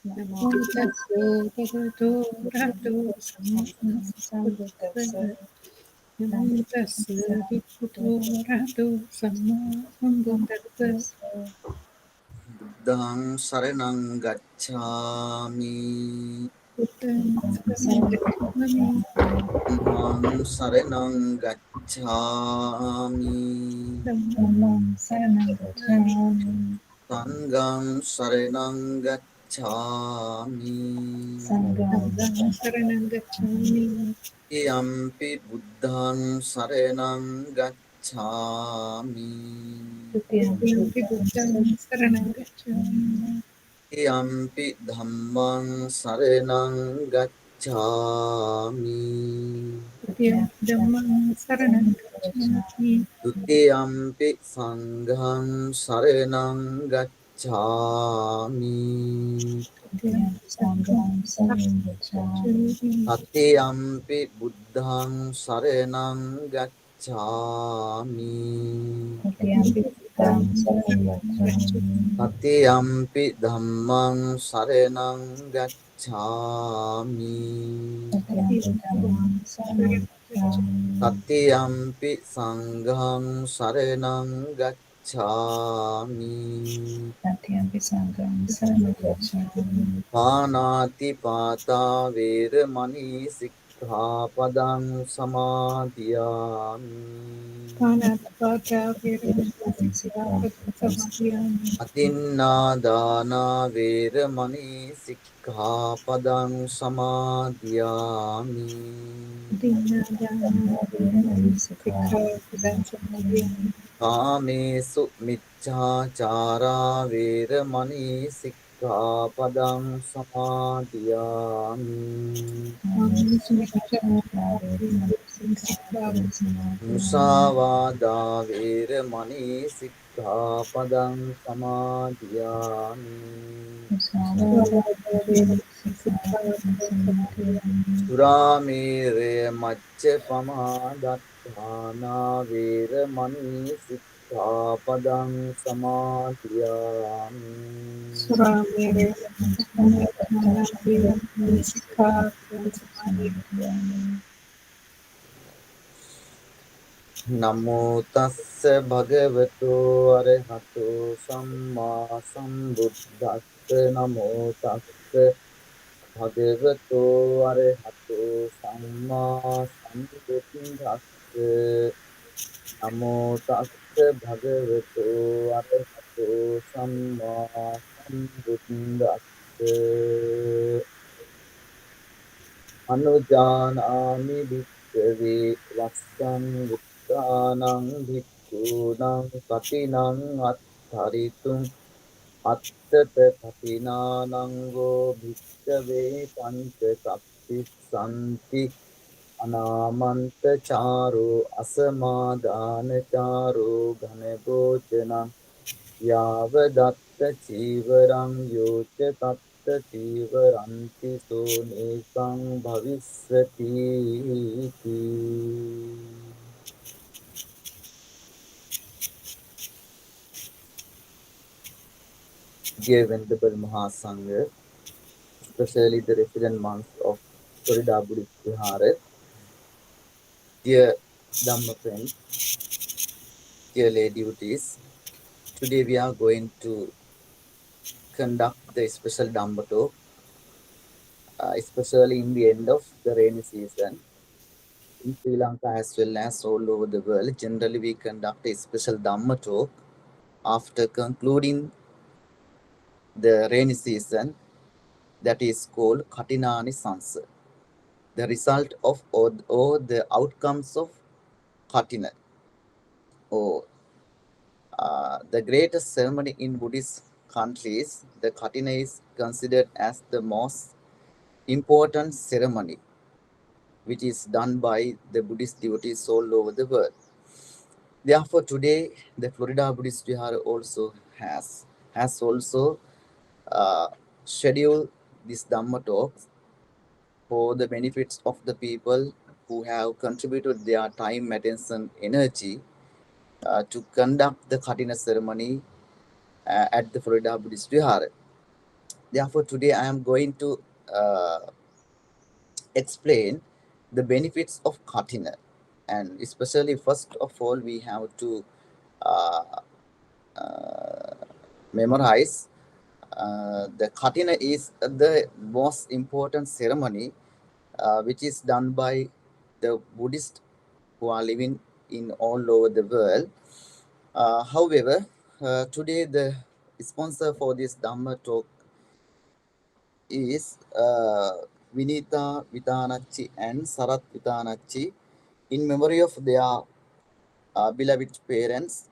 Namo tassa bhagavato arahato samma sambuddhassa. Namo tassa bhagavato arahato samma sambuddhassa. Buddhaṃ saranam gacchāmi. Buddhaṃ saranam gacchāmi. Dhammāṃ saranam gacchāmi. Dhammāṃ saranam gacchāmi. Sanghaṃ saranam gacchāmi. Sanghaṃ saranam gacchāmi. Yampi buddhaṃ saranam gacchāmi. Tutiyampi buddhaṃ saranam gacchāmi. Yampi dhammaṃ saranam gacchāmi. Tutiyampi dhammāṃ saranam gacchāmi. Tutiyampi sangham saranam gacchāmi. Tutiyampi sangham saranam gacchāmi. Tatiyampi buddham saranam gacchāmi. Tutiyampi buddhaṃ saranam gacchāmi. Tatiyampi dhammam saranam gacchāmi. Tutiyampi dhammāṃ saranam gacchāmi. Tatiyampi sangham saranam gacchāmi. Tutiyampi sangham saranam gacchāmi. Pānāti pātā vēramani sikkhapadam samādhiyāmi. Pānātipātā vīramani sikkhapadam samādhiyāmi. Atinādāna vēramani sikkhapadam samādhiyāmi. Dīnādāna vīramani sikkhapadam samādhiyāmi. Kāmesu miccācārā vēramani sikkhapadam samādhiyāmi. Musāvādā vēramani sikkhapadam samādhiyāmi. Surāmērē maccapamādātthaṇā vēramani sikkhapadam samādhiyāmi. Surāmērē maccapamādātthaṇā vīramani sikkhapadam samādhiyāmi. Namo tassa bhagavato arahato sammā sambuddhassa. Namo tassa bhagavato arahato sammā sambuddhassa. Namo tassa bhagavato arahato sammā sambuddhassa. Anujānāmi bhikkhave vassam buddhānaṃ bhikkūnaṃ katinam attharitum attata katinānaṃ bhikkave panca kappissanti anāmanta chāro asamādāna chāro ghanagocanaṃ yāvadatta cīvaram yoca tatta cīvaranti sonekam bhavissati. Dear Venerable Mahasangha, especially the resident monks of Florida Buddhist Vihara, dear Dhamma friends, dear lay devotees, today we are going to conduct the special Dhamma talk, especially in the end of the rainy season. In Sri Lanka as well as all over the world, generally we conduct a special Dhamma talk after concluding the rainy season, that is called Katinanisansa. The result of or the outcomes of Katina, or the greatest ceremony in Buddhist countries. The Katina is considered as the most important ceremony which is done by the Buddhist devotees all over the world. Therefore, today the Florida Buddhist Vihara also has also scheduled this Dhamma talk for the benefits of the people who have contributed their time, attention, energy to conduct the Katina ceremony at the Florida Buddhist Vihara. Therefore, today I am going to explain the benefits of Katina. And especially, first of all, we have to uh, memorize the Katina is the most important ceremony which is done by the Buddhists who are living in all over the world. However, today the sponsor for this Dhamma talk is Vinita Vitanachi and Sarat Vitanachi in memory of their beloved parents.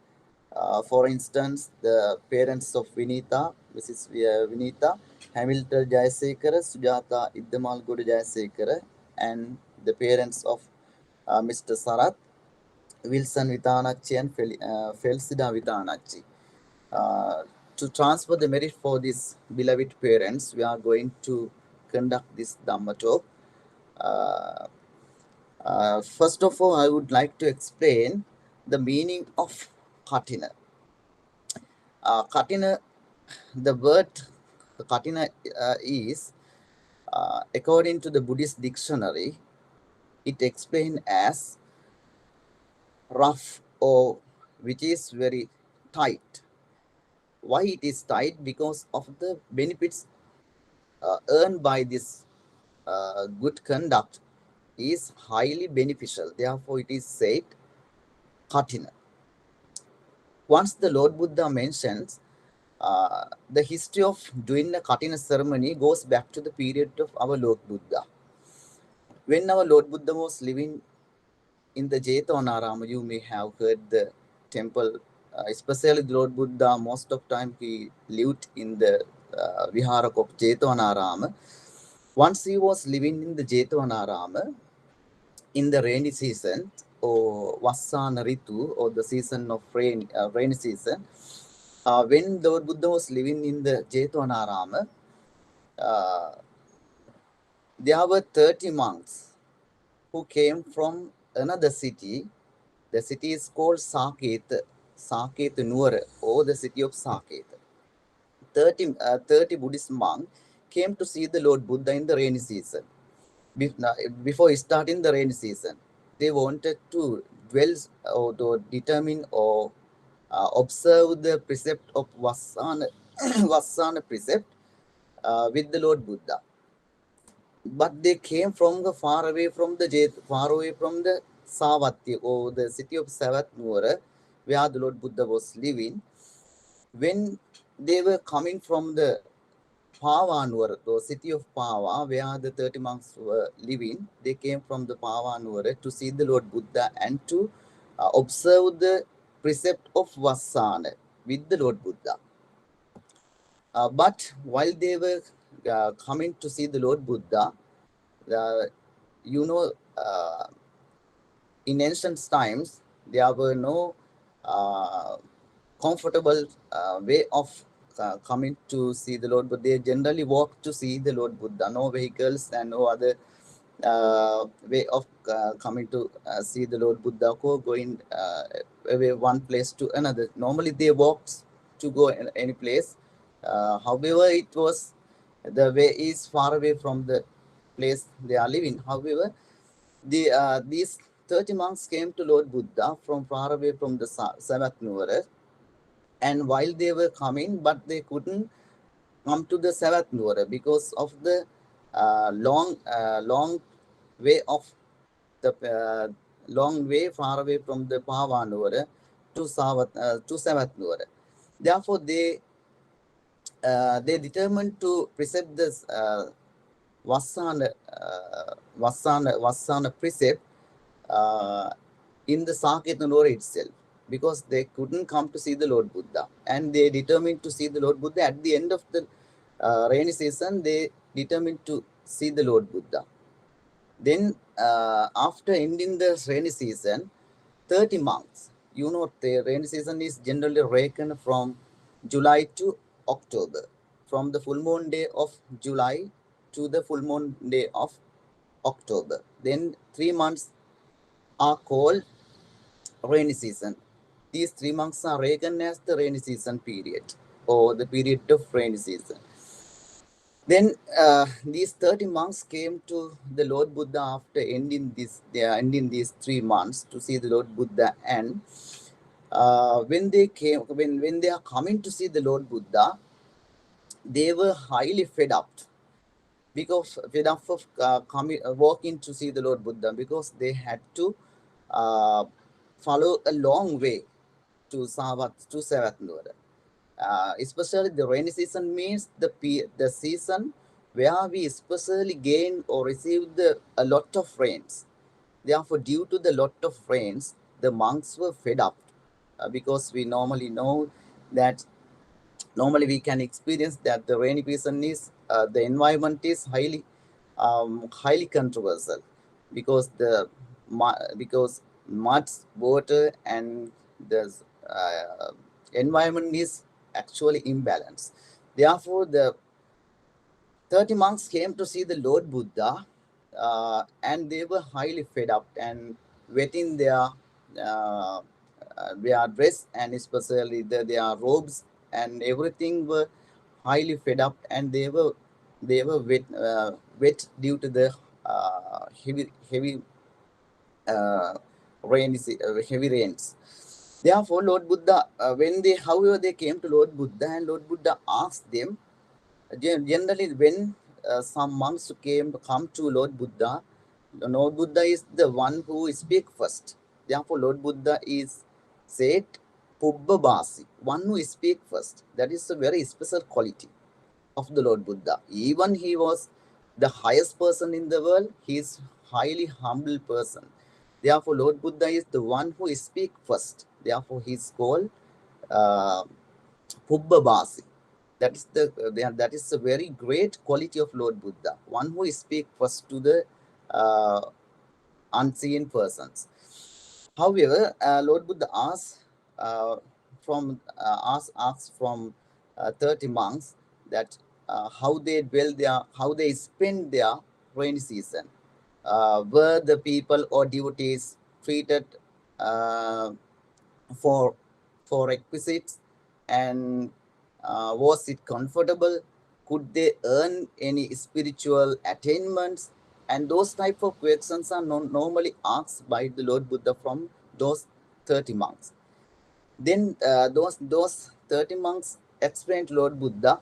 For instance, the parents of Vinita, Mrs. Vinita, Hamilton Jayasekara, Sujata Iddamal Guru Jayasekara, and the parents of Mr. Sarat, Wilson Vitanachi and Felsida Vitanachi. To transfer the merit for these beloved parents, we are going to conduct this Dhamma talk. First of all, I would like to explain the meaning of Katina. Katina, the word Katina is, according to the Buddhist dictionary, it explained as rough or which is very tight. Why it is tight? Because of the benefits earned by this good conduct is highly beneficial. Therefore, it is said Katina. Once the Lord Buddha mentions the history of doing the Katina ceremony goes back to the period of our Lord Buddha. When our Lord Buddha was living in the Jetanarama, you may have heard the temple, especially the Lord Buddha, most of time he lived in the Viharak of Jetanarama. Once he was living in the Jetanarama, in the rainy season, or Vasana Ritu, or the season of rainy season, when Lord Buddha was living in the Jetanarama, there were 30 monks who came from another city. The city is called Saket Nuwara, or the city of Saket. 30 Buddhist monks came to see the Lord Buddha in the rainy season. Before starting the rainy season, they wanted to dwell or to determine or observe the precept of Vasana, Vasana precept with the Lord Buddha. But they came from the far away from the Savatya, or the city of Savatnura, where the Lord Buddha was living. When they were coming from the Pavanur, the city of Pava, where the 30 monks were living, they came from the Pavanur to see the Lord Buddha and to observe the precept of Vasana with the Lord Buddha. But while they were coming to see the Lord Buddha, you know, in ancient times, there were no comfortable way of coming to see the Lord Buddha. They generally walk to see the Lord Buddha, no vehicles and no other way of coming to see the Lord Buddha, going away one place to another. Normally they walked to go in any place. However, it was the way is far away from the place they are living. However, these 30 monks came to Lord Buddha from far away from the Savatnura, and while they were coming, but they couldn't come to the Savatnura because of the long way of the long way far away from the Pavanura to Savatnura. Therefore, they determined to precept this Vasana precept in the Saketanura itself, because they couldn't come to see the Lord Buddha, and they determined to see the Lord Buddha at the end of the rainy season. They determined to see the Lord Buddha. Then after ending the rainy season, 30 months, you know, the rainy season is generally reckoned from July to October, from the full moon day of July to the full moon day of October. Then 3 months are called rainy season. These 3 months are reckoned as the rainy season period, or the period of rainy season. Then these 30 monks came to the Lord Buddha after ending these 3 months to see the Lord Buddha. And when they are coming to see the Lord Buddha, they were highly fed up because fed up of walking to see the Lord Buddha, because they had to follow a long way to Savatnura. Especially the rainy season means the season where we especially gain or receive a lot of rains. Therefore, due to the lot of rains, the monks were fed up, because we normally know that normally we can experience that the rainy season is the environment is highly controversial, because because mud, water, and the environment is actually imbalanced. Therefore, the 30 monks came to see the Lord Buddha, and they were highly fed up and wetting their dress, and especially their robes and everything were highly fed up, and they were wet due to the heavy heavy rains. Therefore, Lord Buddha, however, they came to Lord Buddha, and Lord Buddha asked them. Generally, when some monks come to Lord Buddha, Lord Buddha is the one who speak first. Therefore, Lord Buddha is said Pubbabasi, one who speak first. That is a very special quality of the Lord Buddha. Even he was the highest person in the world, he is highly humble person. Therefore, Lord Buddha is the one who speak first. Therefore, he is called Pubbabasi. That is a very great quality of Lord Buddha, one who speak first to the unseen persons. However, Lord Buddha asks from 30 monks that how they spend their rainy season. Were the people or devotees treated uh, for requisites, and was it comfortable? Could they earn any spiritual attainments? And those type of questions are normally asked by the Lord Buddha from those 30 monks. Then those 30 monks explained to Lord Buddha,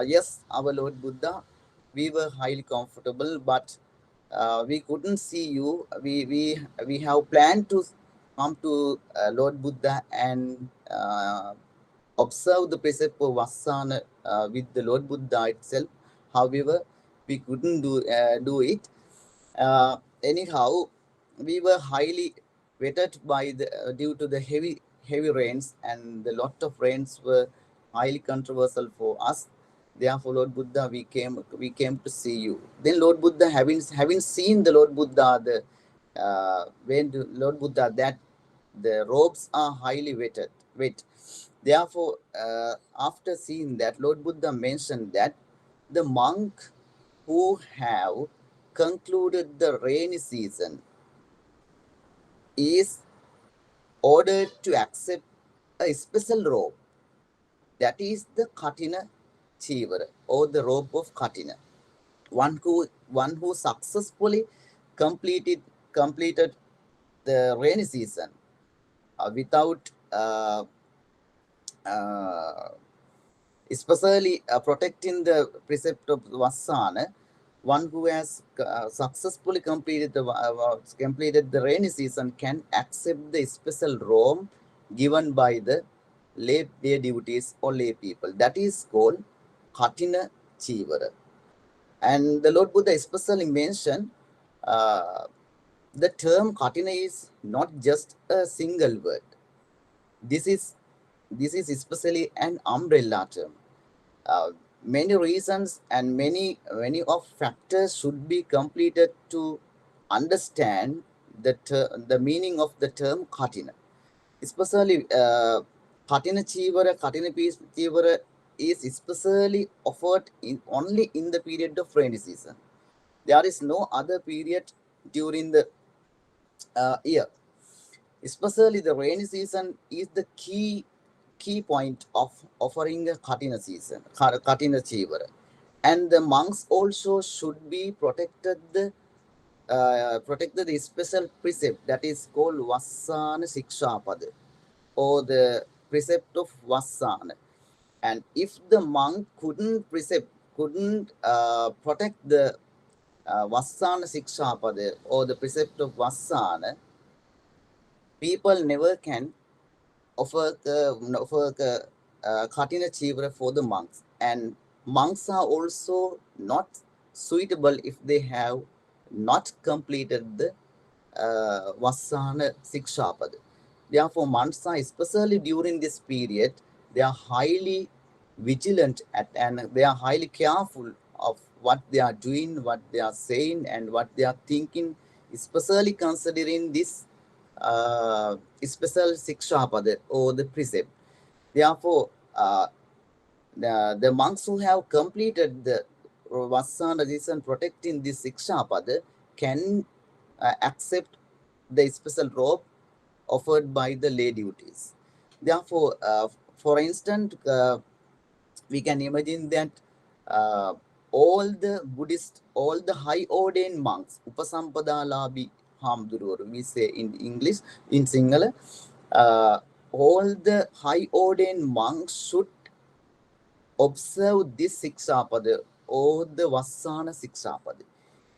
yes, our Lord Buddha, we were highly comfortable, but we couldn't see you. We have planned to come to Lord Buddha and observe the precept of Vassana with the Lord Buddha itself. However, we couldn't do it. Anyhow, we were highly wetted by due to the heavy rains, and the lot of rains were highly controversial for us. Therefore, Lord Buddha, we came to see you. Then Lord Buddha, having seen the Lord Buddha, when the Lord Buddha, that the robes are highly wet. Therefore, after seeing that, Lord Buddha mentioned that the monk who have concluded the rainy season is ordered to accept a special robe, that is the Katina Chivara, or the robe of Katina. One who successfully completed the rainy season without especially protecting the precept of Vassana. One who has successfully completed the rainy season can accept the special robe given by the lay devotees or lay people. That is called Katina Chivara. And the Lord Buddha especially mentioned the term Katina is not just a single word. This is especially an umbrella term. Many reasons and many of factors should be completed to understand the meaning of the term Katina. Especially Katina Chivara is especially offered only in the period of rainy season. There is no other period during the year. Especially the rainy season is the key key point of offering a Katina season, Katina Chivara. And the monks also should be protected the special precept that is called Vassana Sikshapada, or the precept of Vassana. And if the monk couldn't protect the Vassana Sikshapada or the precept of Vassana, people never can offer the Katina Chivra for the monks. And monks are also not suitable if they have not completed the Vassana Sikshapada. Therefore, monks are, especially during this period, they are highly vigilant and they are highly careful of what they are doing, what they are saying, and what they are thinking, especially considering this special Sikshapada or the precept. Therefore, the monks who have completed the Vassana season protecting this Sikshapada can accept the special robe offered by the lay duties. Therefore, for instance, we can imagine that all the Buddhist, all the high ordained monks, Upasampadalabi Hamdurur, we say in English, in Sinhala, all the high ordained monks should observe this Sikshapada or the Vassana Sikshapada.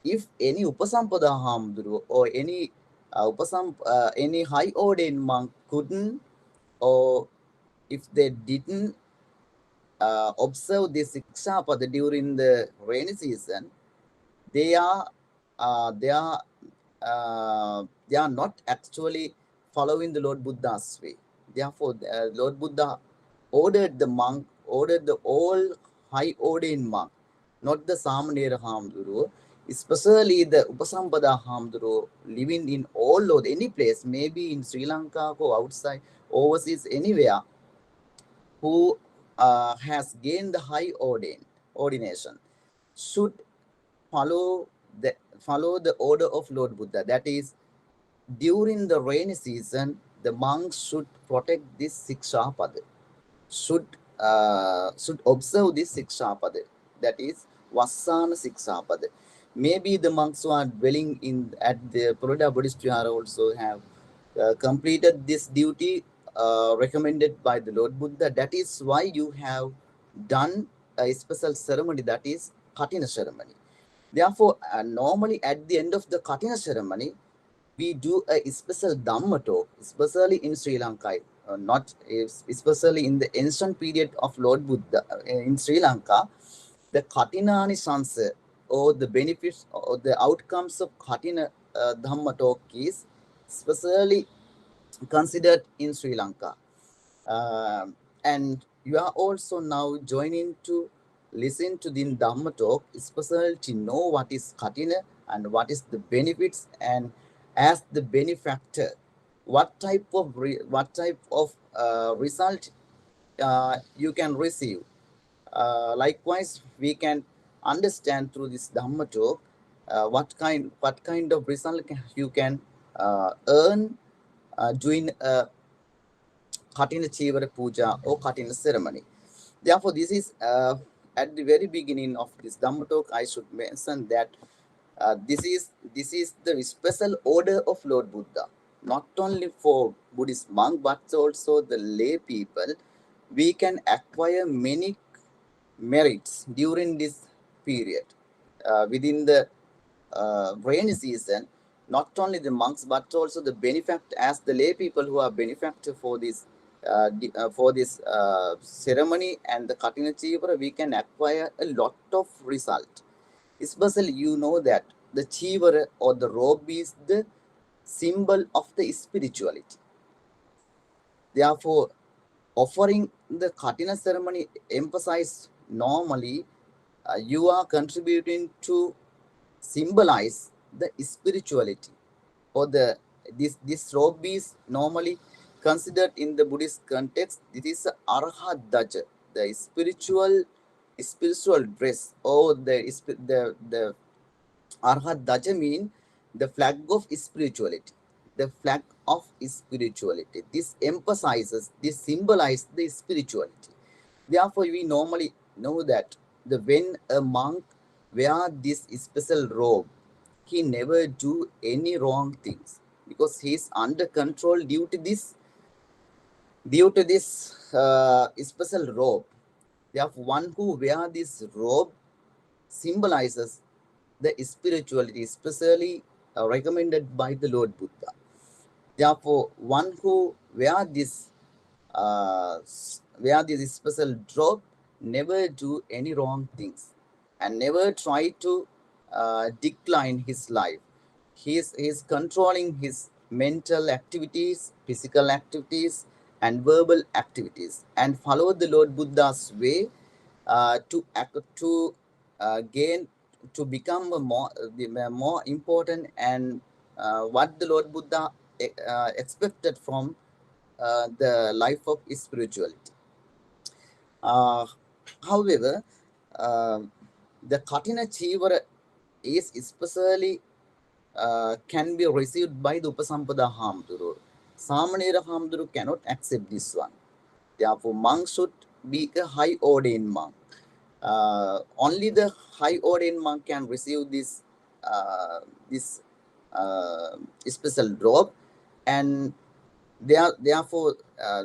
If any Upasampada Hamduru or any any high ordained monk couldn't, or if they didn't observe this Sikshapada during the rainy season, they are they are they are not actually following the Lord Buddha's way. Therefore, Lord Buddha ordered the all high ordained monk, not the Samanera Hamduru, especially the Upasampada Hamduru, living in all or any place, maybe in Sri Lanka or outside, overseas, anywhere, who has gained the high ordination, should follow the order of Lord Buddha. That is, during the rainy season, the monks should protect this Sikshapada, should observe this Sikshapada. That is Vassana Sikshapada. Maybe the monks who are dwelling at the Florida Buddhist Vihara also have completed this duty recommended by the Lord Buddha. That is why you have done a special ceremony, that is Katina ceremony. Therefore, normally at the end of the Katina ceremony, we do a special Dhamma talk, especially in Sri Lanka, not especially in the ancient period of Lord Buddha in Sri Lanka. The Katinani Sansa, or the benefits or the outcomes of Katina Dhamma talk is especially considered in Sri Lanka. And you are also now joining to listen to the Dhamma talk, especially to know what is Katina and what is the benefits, and as the benefactor, what type of result you can receive. Likewise, we can understand through this Dhamma talk what kind of result you can earn doing a Katina Chivara Puja or Katina ceremony. Therefore, this is at the very beginning of this Dhamma talk, I should mention that this is the special order of Lord Buddha, not only for Buddhist monk but also the lay people. We can acquire many merits during this period within the rainy season. Not only the monks but also the benefactor, as the lay people who are benefactor for this ceremony and the Katina Chivara, we can acquire a lot of result. Especially, you know that the Chivara or the robe is the symbol of the spirituality. Therefore, offering the Katina ceremony emphasize normally you are contributing to symbolize the spirituality, or this robe is normally considered in the Buddhist context. It is Arhat Daja, the spiritual dress, or the Arhat Daja mean the flag of spirituality. the flag of spirituality. This emphasizes, this symbolizes the spirituality. Therefore, we normally know that when a monk wear this special robe, he never do any wrong things because he is under control due to this special robe. Therefore, one who wear this robe symbolizes the spirituality, especially recommended by the Lord Buddha. Therefore, one who wear this special robe never do any wrong things and never try to decline his life. He is controlling his mental activities, physical activities, and verbal activities, and follow the Lord Buddha's way to gain, to become more important, and what the Lord Buddha expected from the life of spirituality. However, the Katina Chivara is especially can be received by the Upasampada Hamduru. Samanera Hamduru cannot accept this one. Therefore, monk should be a high ordained monk. Only the high ordained monk can receive this special robe, and therefore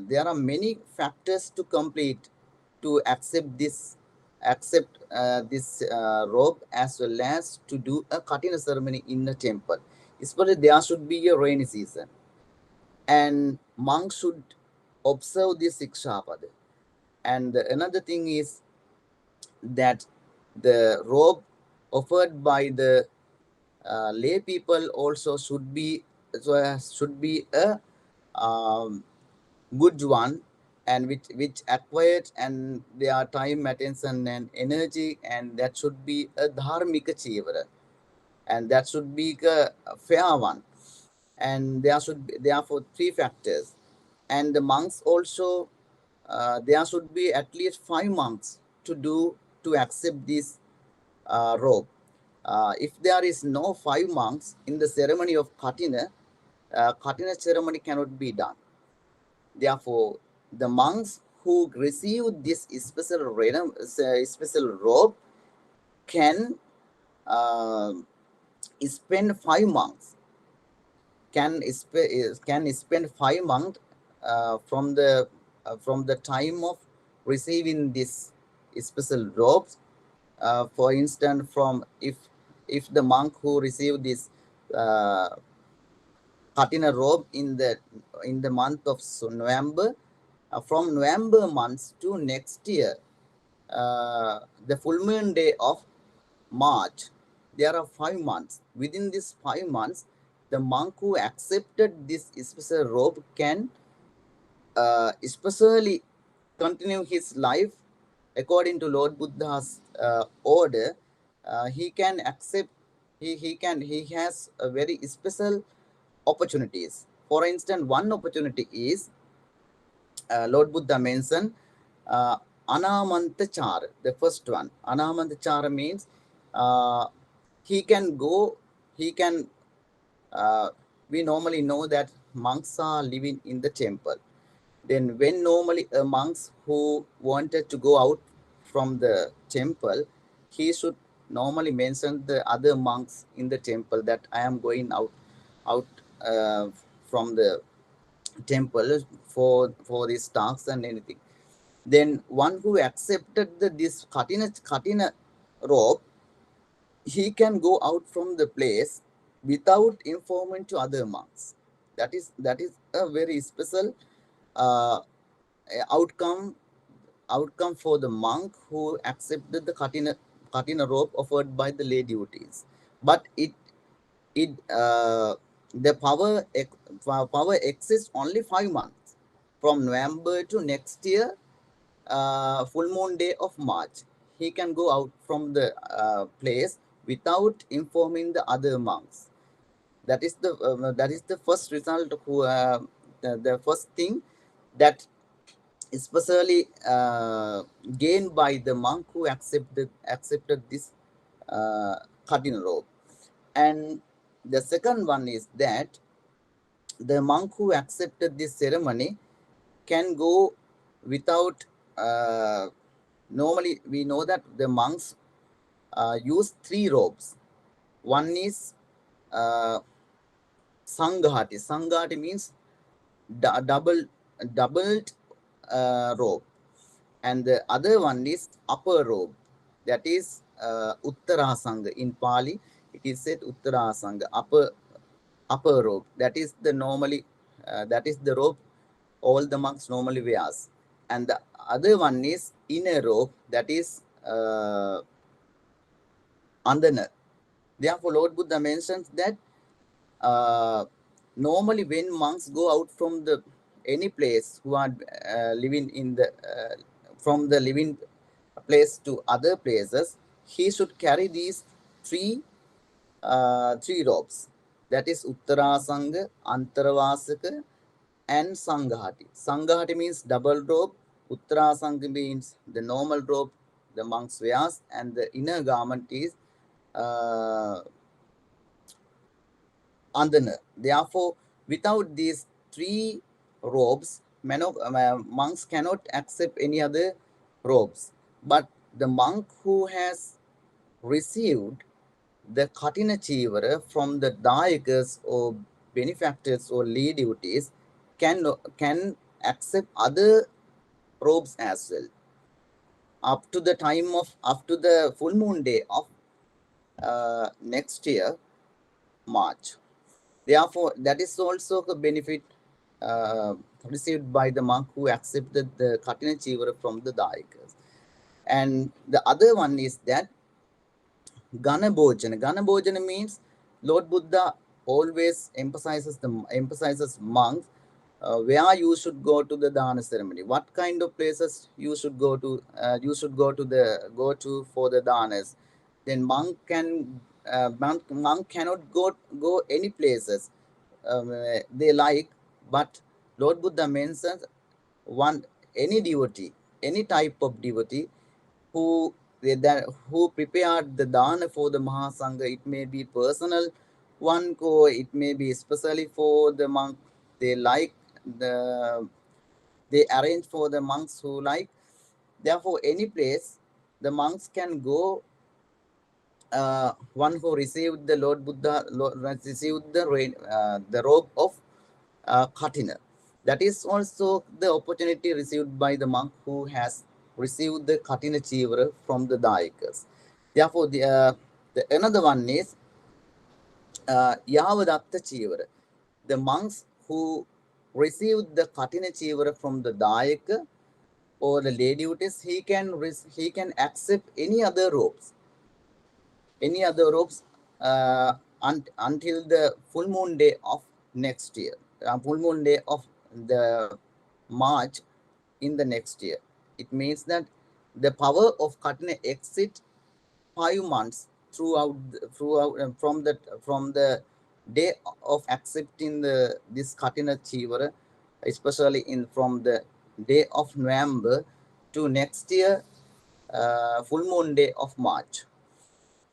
there are many factors to complete to accept this robe, as well as to do a Katina ceremony in the temple. Especially there should be a rainy season, and monks should observe this Sikshapada. And another thing is that the robe offered by the lay people also should be a good one, and which acquired and their time, attention, and energy, and that should be a dharmika chivara, and that should be a fair one. And there should be therefore three factors. And the monks also, there should be at least 5 monks to accept this robe. If there is no 5 monks in the ceremony of Katina, Katina ceremony cannot be done. Therefore, the monks who receive this special robe can spend 5 months. Can spend 5 months from the time of receiving this special robes. For instance, from if the monk who received this Katina robe in the month of November, from November months to next year, the full moon day of March, there are 5 months. Within these 5 months, the monk who accepted this special robe can especially continue his life according to Lord Buddha's order. He can accept, he has a very special opportunities. For instance, one opportunity is Lord Buddha mentioned Anamantachara, the first one. Anamantachara means he can go, he can, we normally know that monks are living in the temple. Then when normally monks who wanted to go out from the temple, he should normally mention the other monks in the temple that I am going out from the temple for these tasks and anything. Then one who accepted this Katina robe, he can go out from the place without informing to other monks. That is a very special outcome for the monk who accepted the Katina robe offered by the lay devotees. But the power exists only 5 months, from November to next year full moon day of March. He can go out from the place without informing the other monks. That is the first result. The first thing that especially gained by the monk who accepted this Katina robe. And the second one is that the monk who accepted this ceremony can go without, normally we know that the monks use 3 robes. One is Sanghati. Sanghati means doubled robe. And the other one is upper robe. That is Uttarasanga. In Pali, it is said Uttarasanga, upper robe. That is the robe all the monks normally wears. And the other one is inner robe. That is Andana. Therefore, Lord Buddha mentions that normally when monks go out from the any place who are living in the from the living place to other places, he should carry these three robes. That is Uttarasanga, Antaravasaka, and Sanghati. Sanghati means double robe. Uttarasanga means the normal robe the monks wears, and the inner garment is Andana. Therefore, without these 3 robes, monks cannot accept any other robes. But the monk who has received the Katina Chivara from the Dayakas or benefactors or lay devotees can accept other robes as well. Up to the full moon day of next year, March. Therefore, that is also a benefit received by the monk who accepted the Katina Chivara from the Dayakas. And the other one is that Gana Bhojana. Gana Bhojana means Lord Buddha always emphasizes monks where you should go to the Dana ceremony. What kind of places you should go to? You should go to for the Danas. Then monk cannot go any places they like, but Lord Buddha mentions any devotee, any type of devotee who prepared the dana for the Mahasangha. It may be personal one, or it may be especially for the monk. They arrange for the monks who like. Therefore, any place the monks can go. One who received the Lord Buddha received the robe of Katina. That is also the opportunity received by the monk who has received the Katina Chivara from the Dayakas. Therefore, the another one is Yavadatta Chivara. The monks who received the Katina Chivara from the Dayaka or the lay duties, he can accept any other robes until the full moon day of next year, full moon day of the March in the next year. It means that the power of Katina exit 5 months throughout from the day of accepting this Katina Chivara, especially from the day of November to next year full moon day of March.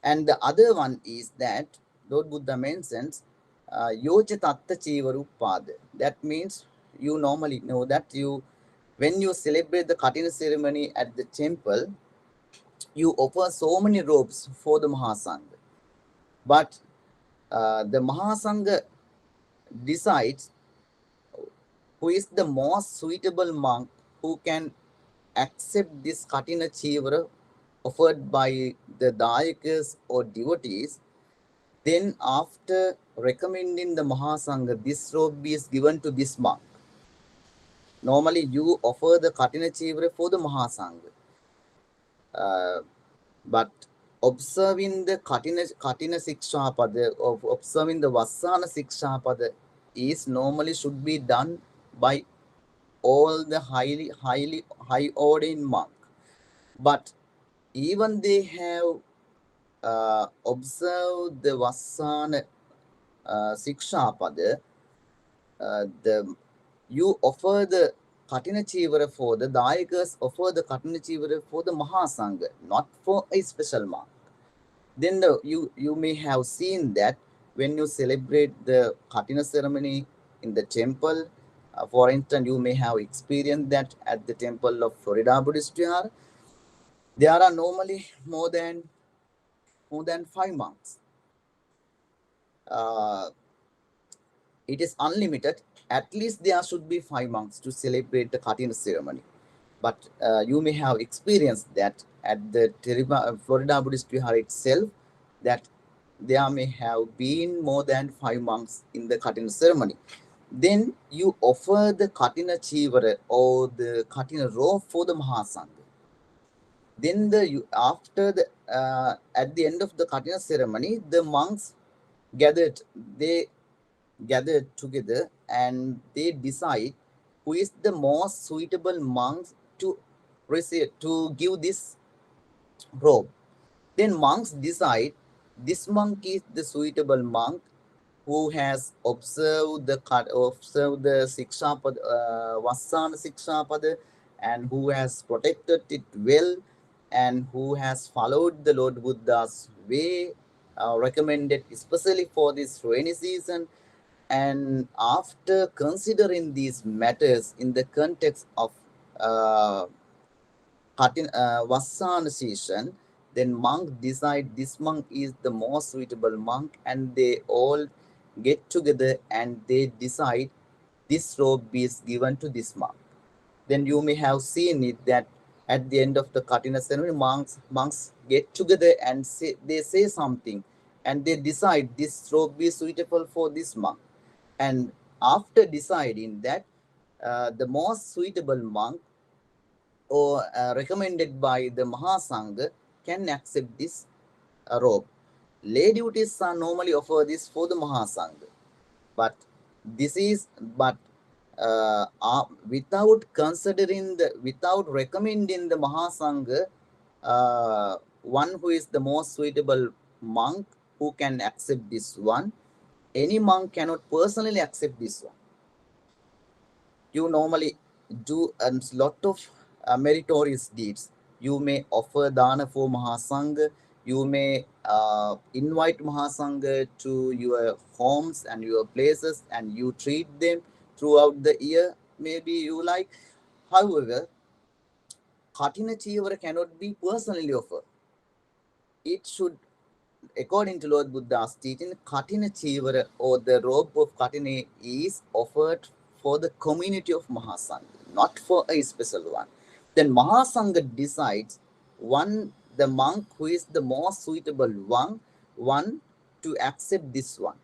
And the other one is that Lord Buddha mentions Yoja Tatta Chivarupada. That means you normally know that when you celebrate the Katina ceremony at the temple, you offer so many robes for the Mahasangha. But the Mahasangha decides who is the most suitable monk who can accept this Katina Chivara offered by the Dayakas or devotees. Then after recommending the Mahasangha, this robe is given to this monk. Normally you offer the Katina Chivara for the Mahasangha. But observing the Katina Sikshapada, of observing the Vassana Sikshapada is normally should be done by all the high ordained monk. But even they have observed the Vassana Sikshapada, you offer the Katina Chivara for the Dayakas, offer the Katina Chivara for the Mahasangha, not for a special monk. Then you may have seen that when you celebrate the Katina ceremony in the temple. For instance, you may have experienced that at the temple of Florida Buddhist Vihar, there are normally more than 5 monks. It is unlimited. At least there should be 5 monks to celebrate the Katina ceremony. But you may have experienced that at the Florida Buddhist Vihar itself, that there may have been more than 5 monks in the Katina ceremony. Then you offer the Katina Chivara or the Katina robe for the Mahasangha. Then after the at the end of the Katina ceremony, the monks gathered together and they decide who is the most suitable monk to give this robe. Then monks decide this monk is the suitable monk who has observed the Sikshapada, Vassana Sikshapada, and who has protected it well, and who has followed the Lord Buddha's way, recommended especially for this rainy season. And after considering these matters in the context of Vassana season, then monk decide this monk is the most suitable monk, and they all get together and they decide this robe is given to this monk. Then you may have seen it that at the end of the Katina ceremony, monks get together and they say something, and they decide this robe is suitable for this monk. And after deciding that, the most suitable monk or recommended by the Mahasangha can accept this robe. Lay duties are normally offer this for the Mahasangha, but without recommending the Mahasangha, one who is the most suitable monk who can accept this one. Any monk cannot personally accept this one. You normally do a lot of meritorious deeds. You may offer dana for Mahasangha. You may invite Mahasangha to your homes and your places, and you treat them throughout the year. Maybe you like. However, Katina Chivara cannot be personally offered. It should, according to Lord Buddha's teaching, Katina Chivara or the robe of Katina is offered for the community of Mahasangha, not for a special one. Then Mahasangha decides the monk who is the most suitable one to accept this one.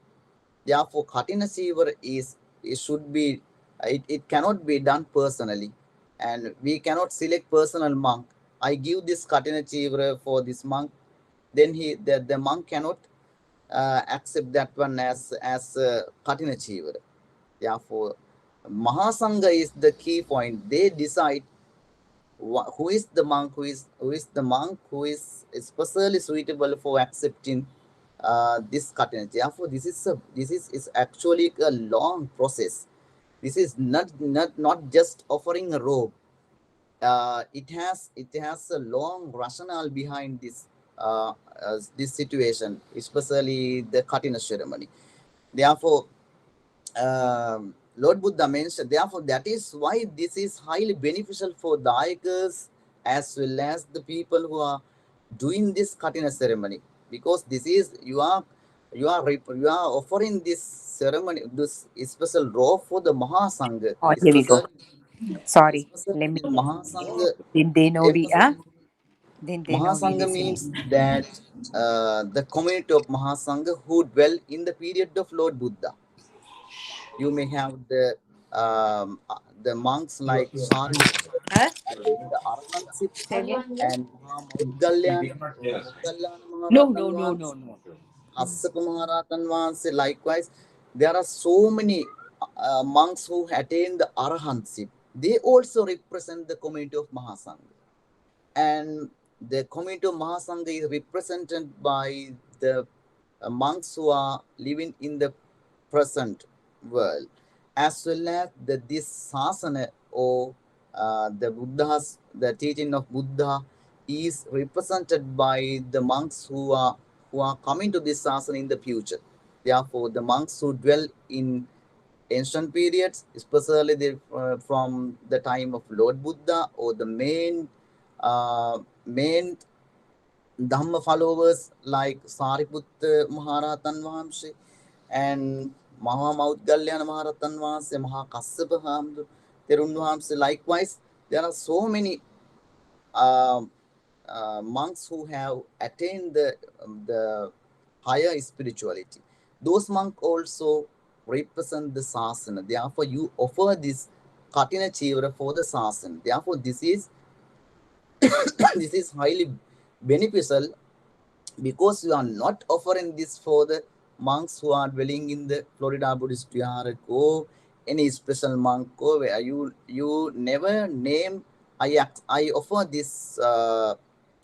Therefore, Katina Chivara it cannot be done personally, and we cannot select personal monk. I give this Katina Chivara for this monk, then the monk cannot accept that one as Katina Chivara. Therefore, Mahasangha is the key point. They decide who is the monk who is especially suitable for accepting this Katina. Therefore, this is actually a long process. This is not just offering a robe. It has a long rationale behind this situation, especially the Katina ceremony. Therefore, Lord Buddha mentioned, therefore, that is why this is highly beneficial for Dayakas as well as the people who are doing this Katina ceremony, because this is you are offering this ceremony, this special robe for the Mahasangha. Oh, here we go. Sorry, Especially let me. the Mahasangha. Didn't they know we are? Didn't they know we Mahasangha listening? means that the community of Mahasangha who dwell in the period of Lord Buddha. You may have the monks like Sariputta, Huh? the Arhanship, and Mahamudgalyana No, Maharatan no, no, no, Vansi, no. Assapa Maharatan Vansi. Likewise, there are so many monks who attain the Arhanship. They also represent the community of Mahasangha. And the community of Mahasangha is represented by the monks who are living in the present world, as well as this sasana or the teaching of Buddha is represented by the monks who are coming to this sasana in the future. Therefore, the monks who dwell in ancient periods, especially from the time of Lord Buddha, or the main Dhamma followers like Sariputta Maharatan Vahamsi and Mahamaudgalyana Maharatan Vahamsi, Mahakassapa Hamdu, Terun Vahamsi. Likewise, there are so many monks who have attained the higher spirituality. Those monks also represent the sasana. Therefore, you offer this Katina Chivara for the sasana. Therefore, this is this is highly beneficial, because you are not offering this for the monks who are dwelling in the Florida Buddhist Vihara, or any special monk, or where you never name. I offer this.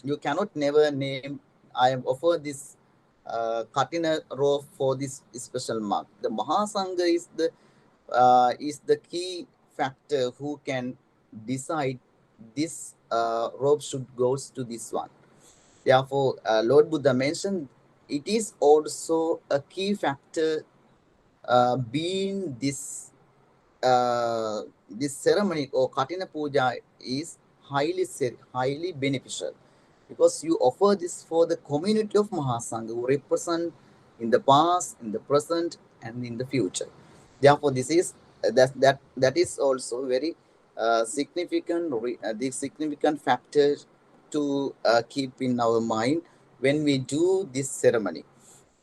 You cannot never name. I offer this Katina robe for this special monk. The Mahasangha is the key factor who can decide this robe should goes to this one. Therefore, Lord Buddha mentioned it is also a key factor being this this ceremony or Katina Puja is highly beneficial, because you offer this for the community of Mahasangha who represent in the past, in the present, and in the future. Therefore, this is that is also very significant. The significant factor to keep in our mind when we do this ceremony,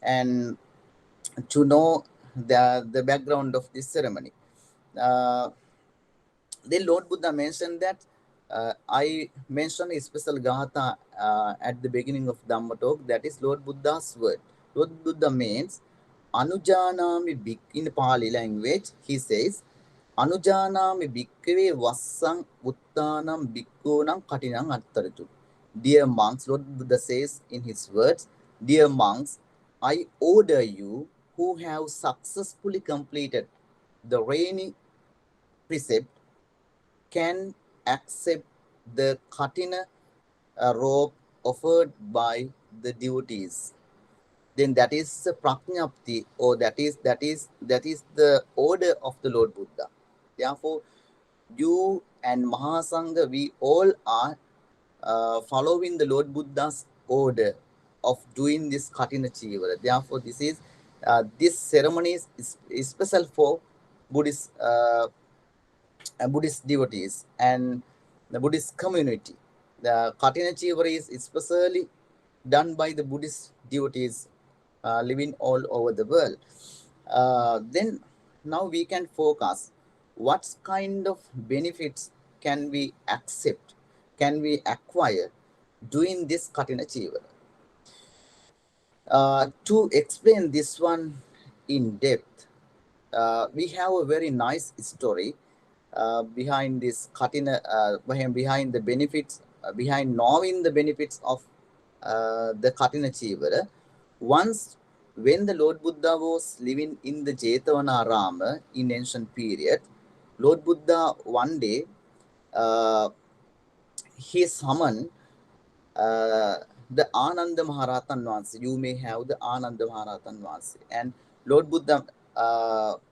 and to know the background of this ceremony. Then Lord Buddha mentioned that I mentioned a special Gatha at the beginning of Dhamma talk. That is Lord Buddha's word. Lord Buddha means Anujanami Bhik. In Pali language, he says Anujanami Bhikkhave Vassang Uttanam Bhikkунam Katinam Attaritu. Dear monks, Lord Buddha says in his words, dear monks, I order you who have successfully completed the reigning precept can accept the Katina robe offered by the devotees. Then that is the Prajnapti, or that is the order of the Lord Buddha. Therefore, you and Mahasangha, we all are following the Lord Buddha's order of doing this Katina Chivara. Therefore, this ceremony is special for Buddhist Buddhist devotees and the Buddhist community. The Katina Chivara is especially done by the Buddhist devotees living all over the world. Then now we can focus what kind of benefits can we accept, can we acquire doing this Katina Chivara. To explain this one in depth, we have a very nice story behind this Katina, behind the benefits, behind knowing the benefits of the Katina Chivara. Once, when the Lord Buddha was living in the Jetavana Rama in ancient period, Lord Buddha one day he summoned the Ananda Maharatan Vansi. You may have the Ananda Maharatan Vansi. And Lord Buddha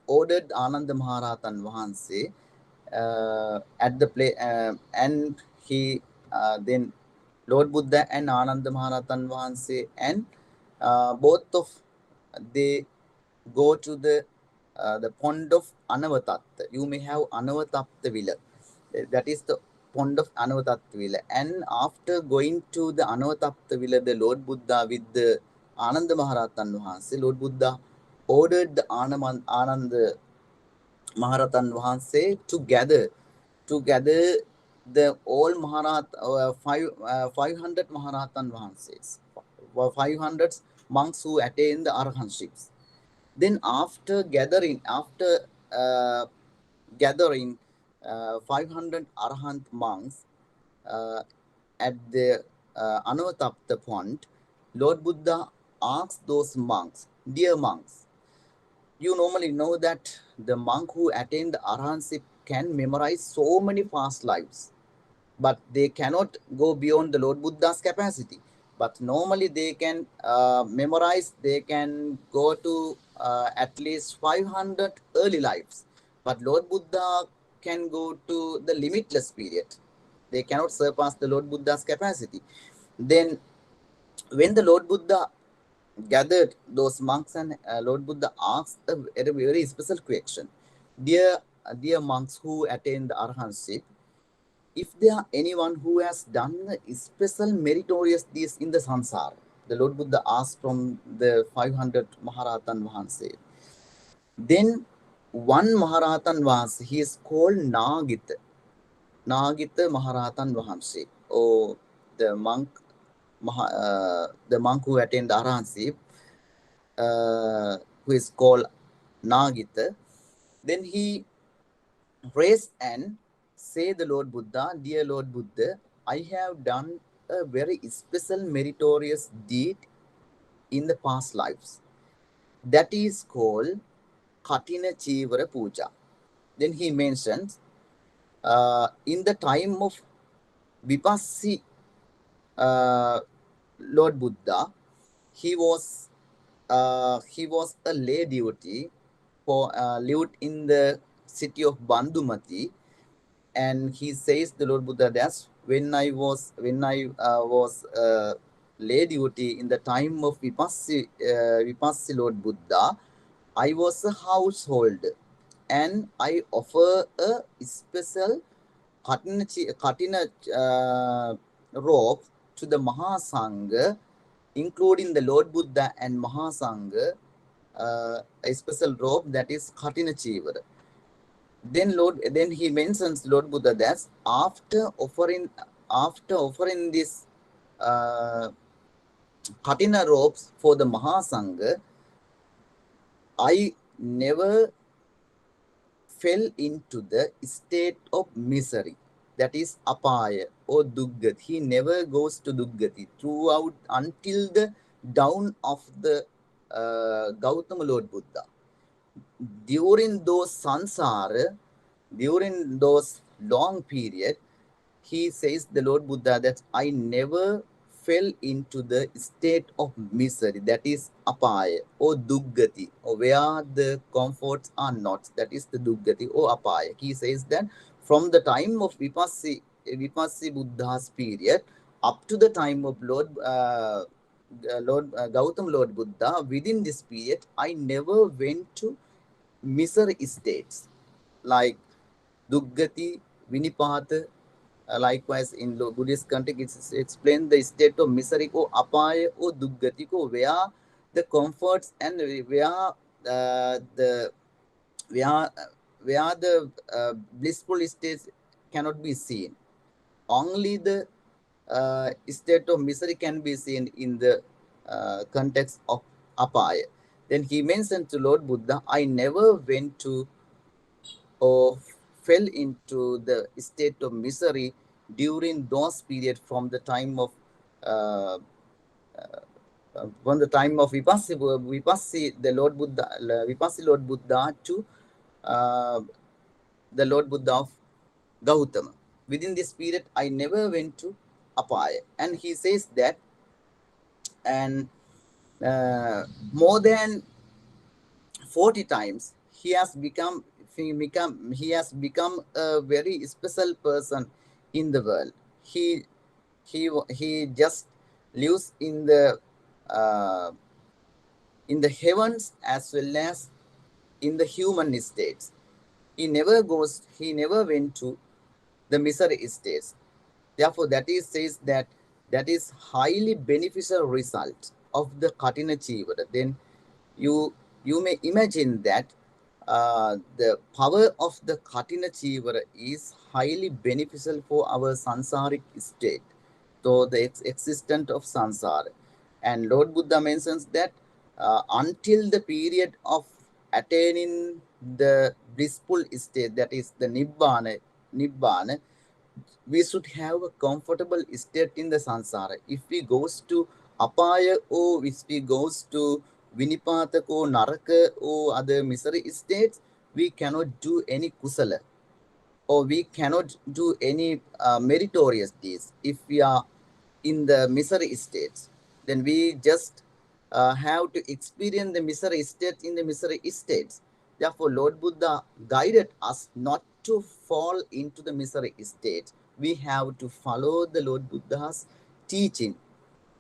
ordered Ananda Maharatan Vansi at the play, and he then Lord Buddha and Ananda Maharatan Vansi, and both of they go to the pond of Anavatatta. You may have Anavatatta Villa. That is the pond of Anavatatta Villa. And after going to the Anavatatta Villa, the Lord Buddha with the Ananda Maharatan Vahanse, Lord Buddha ordered the Ananda Maharatan Vahanse to gather the all 500 Maharatan Vahanses, 500 monks who attained the arhanships. Then after gathering 500 arhant monks at the Anavatatta pond, Lord Buddha asked those monks, dear monks, you normally know that the monk who attained the arhanship can memorize so many past lives, but they cannot go beyond the Lord Buddha's capacity. But normally they can memorize, they can go to at least 500 early lives. But Lord Buddha can go to the limitless period. They cannot surpass the Lord Buddha's capacity. Then when the Lord Buddha gathered those monks, and Lord Buddha asked a very special question. Dear monks who attained the arahantship, if there are anyone who has done a special meritorious deeds in the samsara, the Lord Buddha asked from the 500 Maharatan Vahanse. Then one Maharatan was, he is called Nagita Maharatan Vahanse, or the monk who attained the arahantship, who is called Nagita. Then he raised and say the Lord Buddha, dear Lord Buddha, I have done a very special meritorious deed in the past lives. That is called Katina Chivara Puja. Then he mentions, in the time of Vipassi Lord Buddha, he was a lay devotee for lived in the city of Bandumati, and he says the Lord Buddha that when I was lay devotee in the time of Vipassi Lord Buddha, I was a household, and I offer a special Katina robe to the Mahasangha, including the Lord Buddha and Mahasangha, a special robe that is Katina Chivara. Then he mentions Lord Buddha that after offering this Katina robes for the Mahasangha, I never fell into the state of misery, that is apaya or duggati. He never goes to duggati throughout until the down of the Gautama Lord Buddha. During those sansara, during those long period, he says the Lord Buddha that I never fell into the state of misery, that is apaya or duggati, or where the comforts are not, that is the duggati or apaya. He says that from the time of Vipassi Buddha's period up to the time of Gautam Lord Buddha, within this period, I never went to misery states like duggati, vinipata. Likewise, in Buddhist context, it's explained the state of misery ko apaya or duggati ko, where the comforts and where the blissful states cannot be seen. Only the state of misery can be seen in the context of apaya. Then he mentioned to Lord Buddha, I never went to or fell into the state of misery during those periods from the time of Vipassi Lord Buddha to the Lord Buddha of Gautama. Within this period, I never went to apaya. And he says that, and more than 40 times he has become a very special person in the world. He just lives in the heavens as well as in the human states. He never went to the misery states. Therefore, says that is highly beneficial result of the Katina Chivara. Then you may imagine that the power of the Katina Chivara is highly beneficial for our sansaric state, so the existence of sansara. And Lord Buddha mentions that until the period of attaining the blissful state, that is the Nibbana, we should have a comfortable state in the sansara. If we goes to apaya, or if we goes to vinipata or naraka or other misery states, we cannot do any kusala, or we cannot do any meritorious deeds. If we are in the misery states, then we just have to experience the misery state in the misery states. Therefore, Lord Buddha guided us not to fall into the misery state. We have to follow the Lord Buddha's teaching,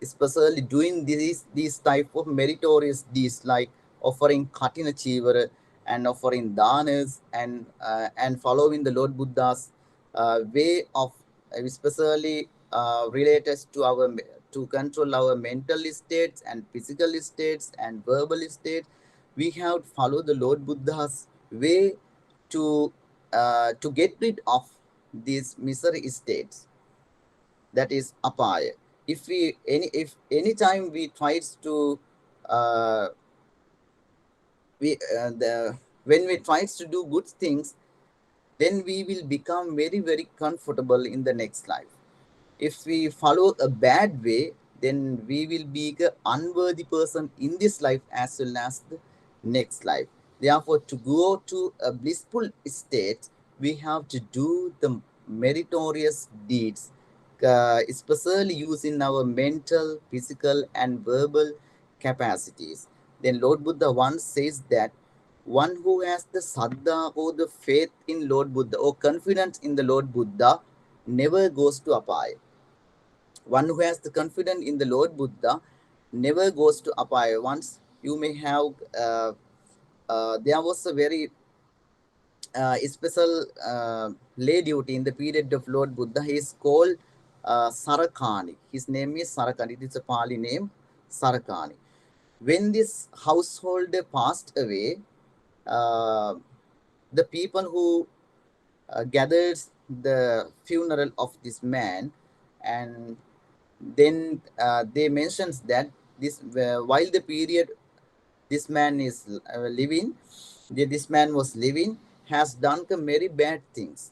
especially doing these type of meritorious deeds like offering Katina Chivara and offering danas and following the Lord Buddha's way of especially related to our to control our mental states and physical states and verbal states. We have to follow the Lord Buddha's way to get rid of these misery states, that is apaya. If any time we tries to uh, we the when we tries to do good things, then we will become very comfortable in the next life. If we follow a bad way, then we will be an unworthy person in this life as well as the next life. Therefore, to go to a blissful state, we have to do the meritorious deeds, especially using our mental, physical, and verbal capacities. Then Lord Buddha once says that one who has the saddha or the faith in Lord Buddha or confidence in the Lord Buddha never goes to apaya. One who has the confidence in the Lord Buddha never goes to apaya. Once you may have, there was a very special lay duty in the period of Lord Buddha. He is called Sarakani. His name is Sarakani. It is a Pali name, Sarakani. When this householder passed away, the people who gathered the funeral of this man, and then they mentions that this while the period this man is living, this man was living, has done some very bad things.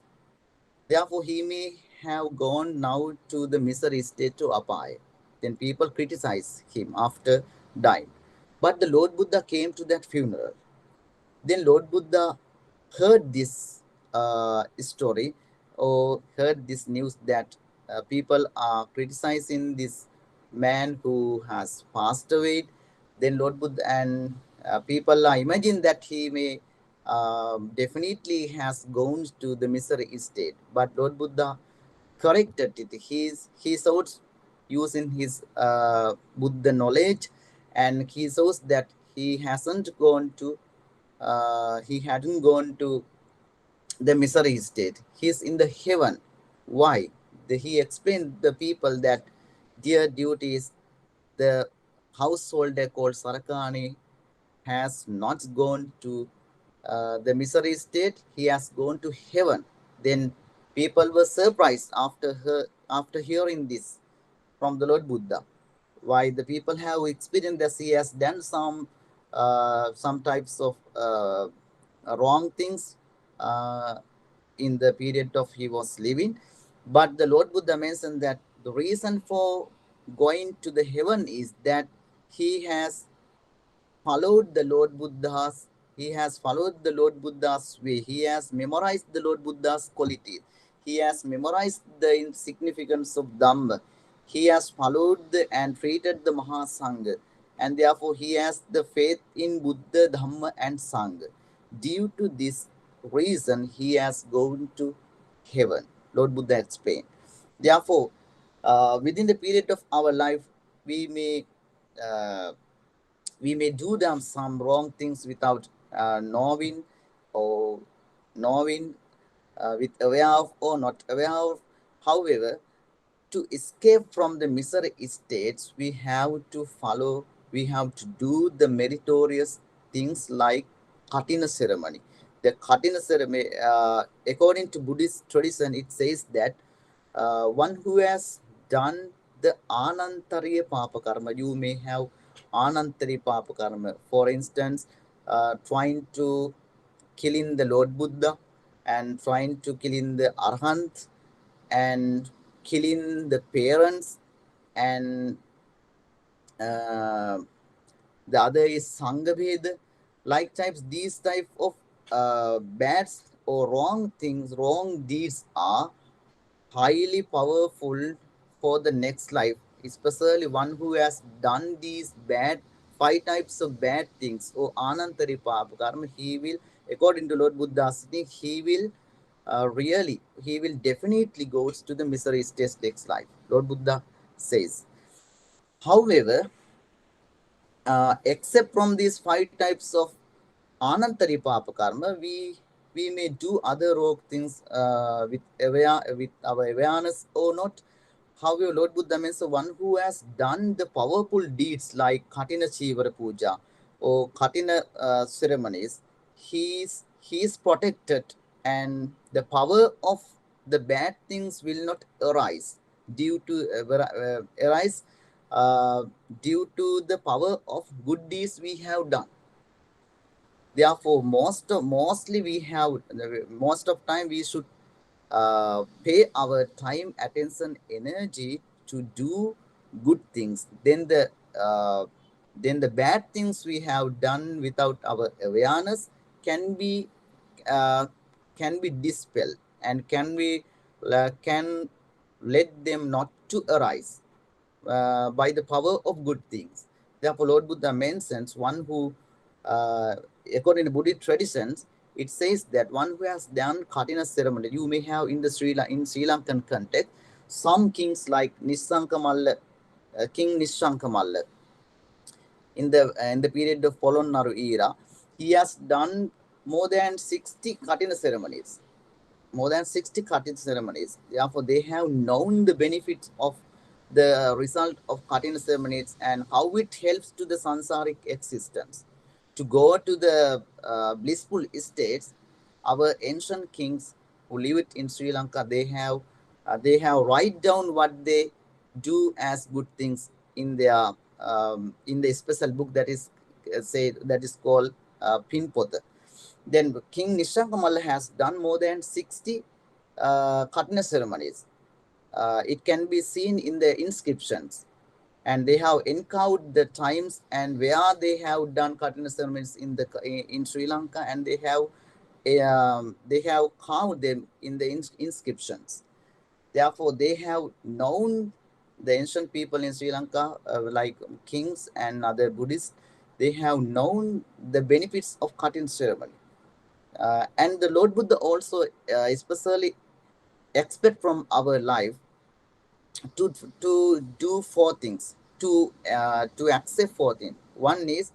Therefore, he may have gone now to the misery state to apaya. Then people criticize him after dying. But the Lord Buddha came to that funeral. Then Lord Buddha heard this story or heard this news that people are criticizing this man who has passed away. Then Lord Buddha and people imagine that he may definitely has gone to the misery state. But Lord Buddha corrected it. He shows using his Buddha knowledge, and he shows that he hasn't gone to he hadn't gone to the misery state. He's in the heaven. Why? He explained the people that their duties, the householder called Sarakani has not gone to the misery state. He has gone to heaven. Then people were surprised after hearing this from the Lord Buddha. Why the people have experienced that he has done some types of wrong things in the period of he was living. But the Lord Buddha mentioned that the reason for going to the heaven is that he has followed the Lord Buddha's, he has followed the Lord Buddha's way. He has memorized the Lord Buddha's qualities. He has memorized the significance of Dhamma. He has followed and treated the Mahasangha. And therefore, he has the faith in Buddha, Dhamma, and Sangha. Due to this reason, he has gone to heaven. Lord Buddha explained. Therefore, within the period of our life, we may uh, we may do them some wrong things without knowing or knowing with aware of or not aware of. However, to escape from the misery states, we have to follow, we have to do the meritorious things like Katina ceremony. The Katina ceremony, according to Buddhist tradition, it says that one who has done the Anantariya Papa Karma, you may have Anantari Papa Karma. For instance, trying to kill in the Lord Buddha and trying to kill in the Arhant and killing the parents, and the other is Sangabhed. Like types, these type of bad or wrong things, wrong deeds are highly powerful for the next life, especially one who has done these bad 5 types of bad things, or anantari papa karma, he will, according to Lord Buddha's thing, he will he will definitely goes to the misery stage next life. Lord Buddha says. However, except from these 5 types of anantari papa karma, we may do other wrong things with our awareness or not. However, Lord Buddha means one who has done the powerful deeds like Katina Chivara Puja or Katina ceremonies, he is protected, and the power of the bad things will not arise due to arise due to the power of good deeds we have done. Therefore, mostly we have, most of time we should pay our time, attention, energy to do good things. Then the bad things we have done without our awareness can be uh, dispelled, and can let them not to arise by the power of good things. Therefore, Lord Buddha mentions one who, according to Buddhist traditions, it says that one who has done Katina ceremony, you may have in Sri Lankan context, some kings like Nissankamalla, King Nissankamalla, in the period of Polonnaru era, he has done more than 60 Katina ceremonies. More than 60 Katina ceremonies. Therefore, they have known the benefits of the result of Katina ceremonies and how it helps to the sansaric existence. To go to the blissful states, our ancient kings who lived in Sri Lanka, they have write down what they do as good things in their in the special book that is that is called Pinpotha. Then King Nishankamalla has done more than 60 Katna ceremonies. It can be seen in the inscriptions, and they have encoded the times and where they have done Katna ceremonies in Sri Lanka, and they have carved them in the inscriptions. Therefore, they have known, the ancient people in Sri Lanka, like kings and other Buddhists, they have known the benefits of Katin ceremony. And the Lord Buddha also especially expect from our life to do 4 things, to accept 4 things. One is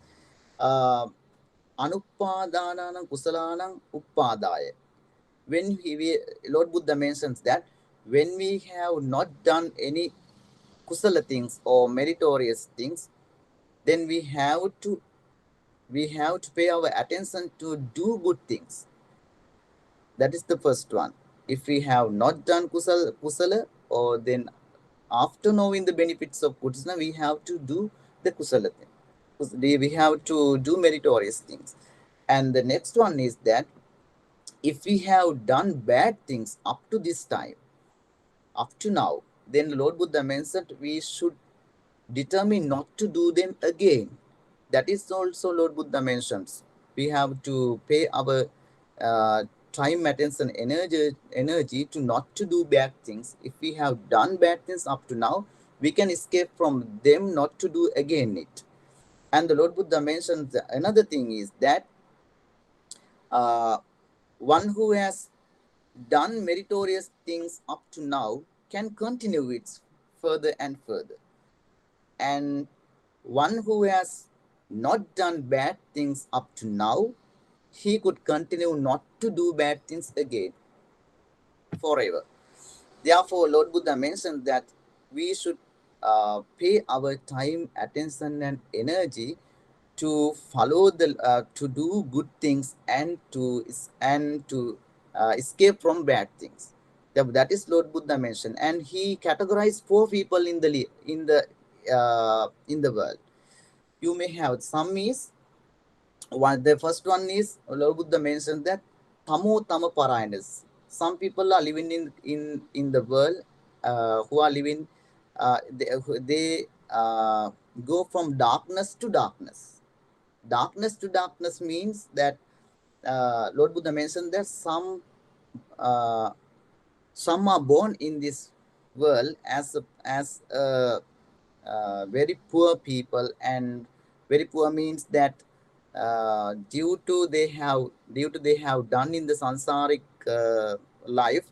anupadananam kusalanam uppadaya. When Lord Buddha mentions that when we have not done any kusala things or meritorious things, then we have to pay our attention to do good things. That is the first one. If we have not done kusala, or then after knowing the benefits of kusala, we have to do the kusala thing. We have to do meritorious things. And the next one is that if we have done bad things up to this time, up to now, then Lord Buddha mentioned we should determine not to do them again. That is also Lord Buddha mentions. We have to pay our time, attention, energy to not to do bad things. If we have done bad things up to now, we can escape from them, not to do again it. And the Lord Buddha mentions another thing is that one who has done meritorious things up to now can continue it further and further. And one who has not done bad things up to now, he could continue not to do bad things again forever. Therefore, Lord Buddha mentioned that we should pay our time, attention, and energy to follow to do good things and to escape from bad things. That is Lord Buddha mentioned, and he categorized 4 people in the world. You may have some is one. The first one is Lord Buddha mentioned that tamo tama parayanas. Some people are living in the world who are living. They go from darkness to darkness. Darkness to darkness means that Lord Buddha mentioned that uh, some are born in this world as very poor people and Very poor means that due to they have done in the sansaric life,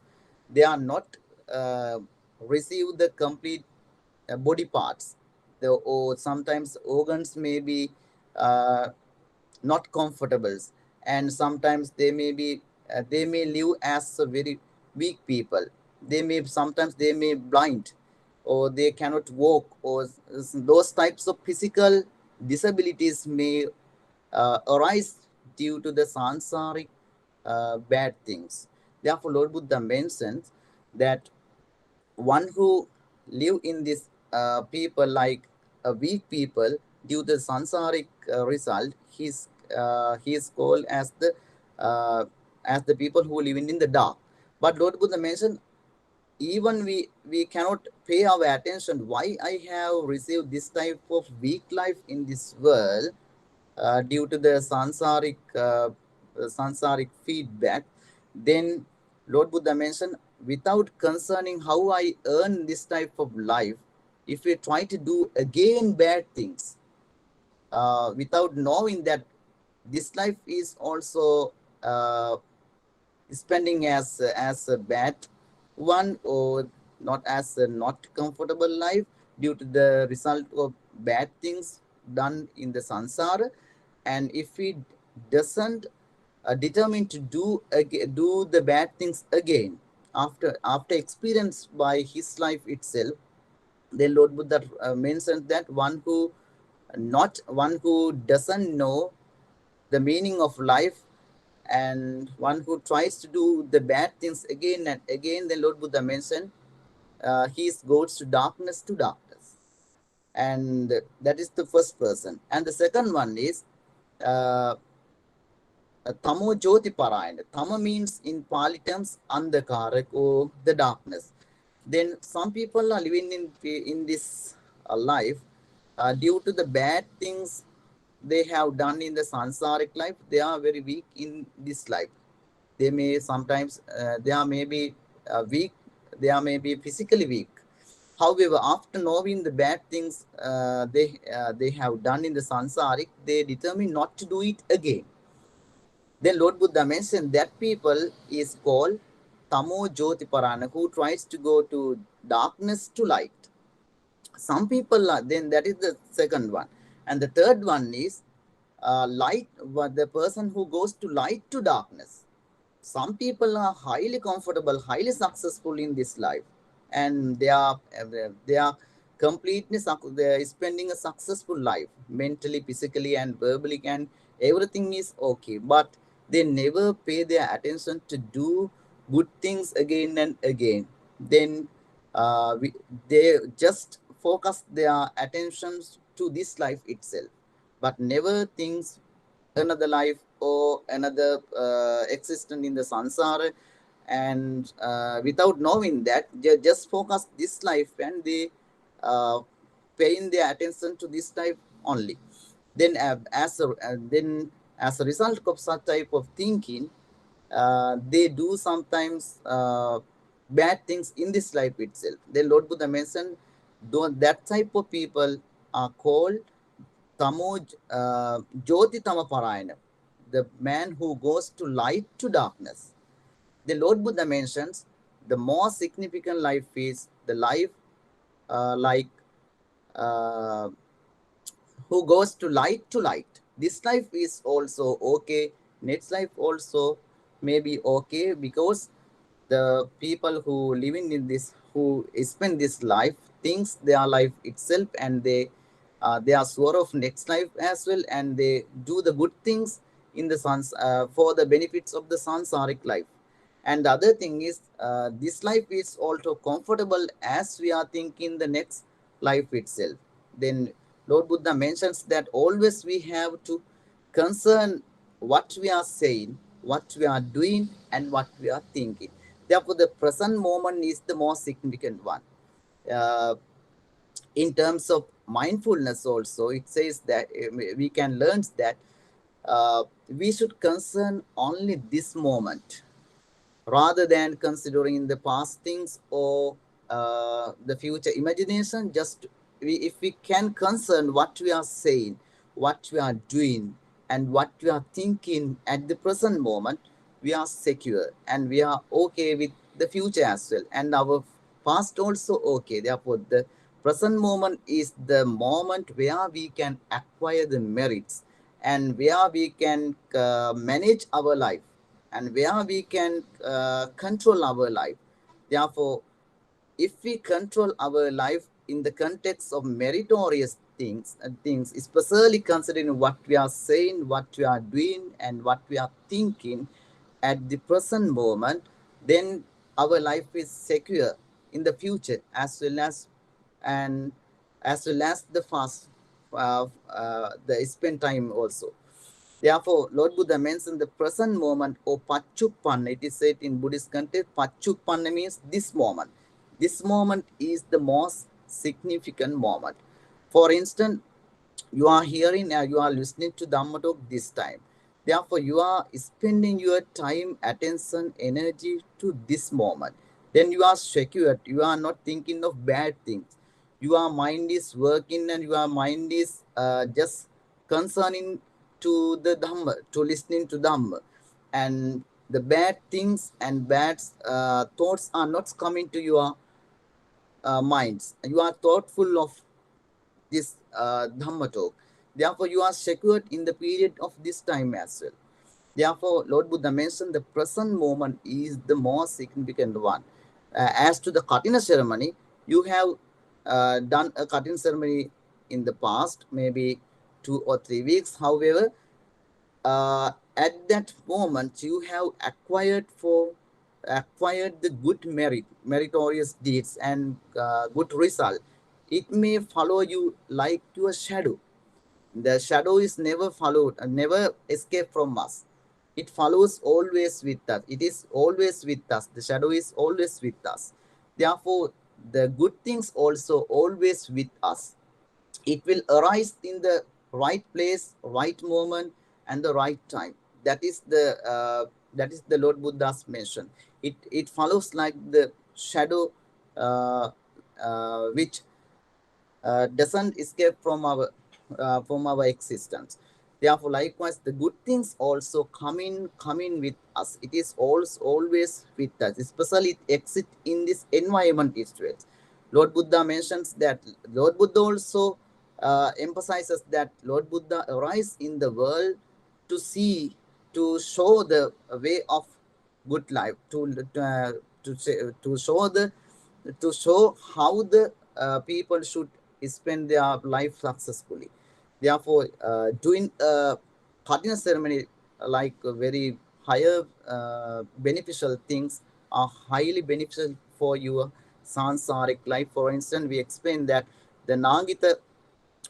they are not receive the complete body parts. Or sometimes organs may be not comfortable, and sometimes they may live as a very weak people. Sometimes they may blind, or they cannot walk, or those types of physical disabilities may arise due to the sansaric bad things. Therefore, Lord Buddha mentions that one who live in this people like weak people due to sansaric result, he is called as the people who live in the dark. But Lord Buddha mentioned, even we cannot pay our attention why I have received this type of weak life in this world due to the sansaric feedback. Then Lord Buddha mentioned, without concerning how I earn this type of life, if we try to do again bad things, without knowing that this life is also spending as a bad one, or not as a not comfortable life due to the result of bad things done in the sansara. And if he doesn't determine to do the bad things again after experience by his life itself, then Lord Buddha mentions that one who doesn't know the meaning of life, and one who tries to do the bad things again and again, then Lord Buddha mentioned he goes to darkness, and that is the first person. And the second one is uh, Tamo Jyoti Parayana. Tama means in Pali terms Andhakarak, or the darkness. Then some people are living in this life due to the bad things they have done in the sansaric life. They are very weak in this life. They may sometimes they are maybe weak. They are maybe physically weak. However, after knowing the bad things they have done in the sansaric, they determine not to do it again. Then Lord Buddha mentioned that people is called Tamo Jyoti Parana, who tries to go to darkness to light. Some people are, then that is the second one. And the third one is light, the person who goes to light to darkness. Some people are highly comfortable, highly successful in this life, and they are completely they are spending a successful life mentally, physically, and verbally, and everything is okay. But they never pay their attention to do good things again and again. Then they just focus their attentions to this life itself, but never thinks another life or another existence in the sansara. And without knowing that, they just focus this life, and they uh, paying their attention to this type only. Then as a result of such type of thinking, they do sometimes bad things in this life itself. Then Lord Buddha mentioned, that type of people are called Tamo Jyoti Tama Parayana, the man who goes to light to darkness. The Lord Buddha mentions the more significant life is the life like uh, who goes to light to light. This life is also okay. Next life also may be okay, because the people who living in this, who spend this life, thinks their life itself, and they are sure of next life as well, and they do the good things in the for the benefits of the sansaric life. And the other thing is, this life is also comfortable as we are thinking the next life itself. Then Lord Buddha mentions that always we have to concern what we are saying, what we are doing, and what we are thinking. Therefore, the present moment is the most significant one. Uh, in terms of mindfulness also, it says that we can learn that we should concern only this moment, rather than considering the past things or the future imagination. Just if we can concern what we are saying, what we are doing and what we are thinking at the present moment, we are secure and we are okay with the future as well. And our past also okay. Therefore, the present moment is the moment where we can acquire the merits and where we can manage our life and where we can control our life. Therefore, if we control our life in the context of meritorious things, especially considering what we are saying, what we are doing, and what we are thinking at the present moment, then our life is secure in the future as well as and as well as the fast the spend time also. Therefore, Lord Buddha mentioned the present moment or Pachupanna. It is said in Buddhist context, Pachupanna means this moment. This moment is the most significant moment. For instance, you are hearing and you are listening to Dhamma talk this time. Therefore, you are spending your time, attention, energy to this moment. Then you are secured. You are not thinking of bad things. Your mind is working and your mind is just concerning to the Dhamma, to listening to Dhamma. And the bad things and bad thoughts are not coming to your minds. You are thoughtful of this Dhamma talk. Therefore, you are secured in the period of this time as well. Therefore, Lord Buddha mentioned the present moment is the most significant one. As to the Katina ceremony, you have done a Katina ceremony in the past, maybe 2 or 3 weeks. However, at that moment, you have acquired the good meritorious deeds and good result. It may follow you like your shadow. The shadow is never followed and never escape from us. It follows always with us. It is always with us. The shadow is always with us. Therefore, the good things also always with us. It will arise in the right place, right moment, and the right time. That is the Lord Buddha's mention. It follows like the shadow, which doesn't escape from our existence. Therefore, likewise, the good things also come in with us. It is also always with us, especially it exit in this environment itself. Lord Buddha mentions that. Lord Buddha also emphasizes that Lord Buddha arises in the world to see, to show the way of good life, to show how the people should spend their life successfully. Therefore, doing a Katina ceremony like very higher beneficial things are highly beneficial for your sansaric life. For instance, we explained that the Nagita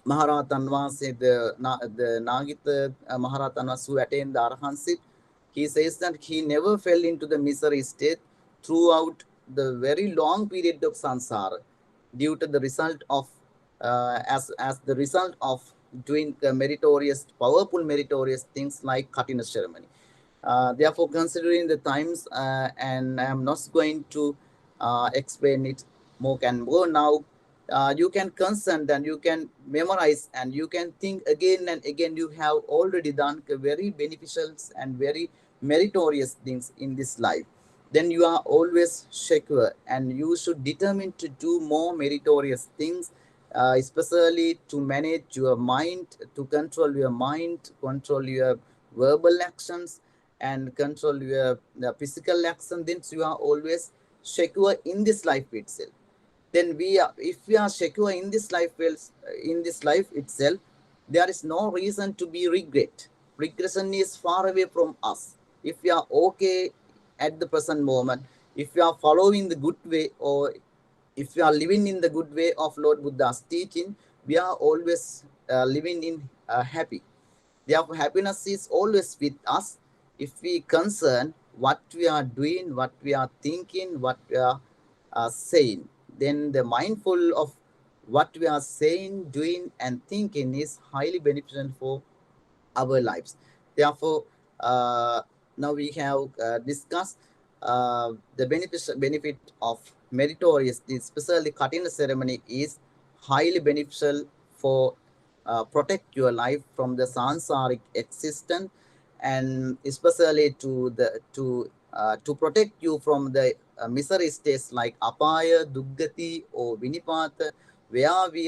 Maharatanwa said the Nagita Maharatanwa who attained the Arhanship, he says that he never fell into the misery state throughout the very long period of samsara due to the result of as the result of doing meritorious, powerful meritorious things like Katina ceremony. Therefore, considering the times, and I am not going to explain it more and more now. You can consent and you can memorize and you can think again and again. You have already done very beneficial and very meritorious things in this life. Then you are always secure and you should determine to do more meritorious things, especially to manage your mind, to control your mind, control your verbal actions, and control your physical action. Then you are always secure in this life itself. Then if we are secure in this life itself, there is no reason to be regret. Regression is far away from us. If we are okay at the present moment, if we are following the good way, or if we are living in the good way of Lord Buddha's teaching, we are always living in happy. Therefore, happiness is always with us if we concern what we are doing, what we are thinking, what we are saying. Then the mindful of what we are saying, doing, and thinking is highly beneficial for our lives. Therefore, now we have discussed the benefit of meritorious, especially Katina ceremony is highly beneficial for protect your life from the sansaric existence, and especially to protect you from the misery states like apaya, duggati, or vinipata, where we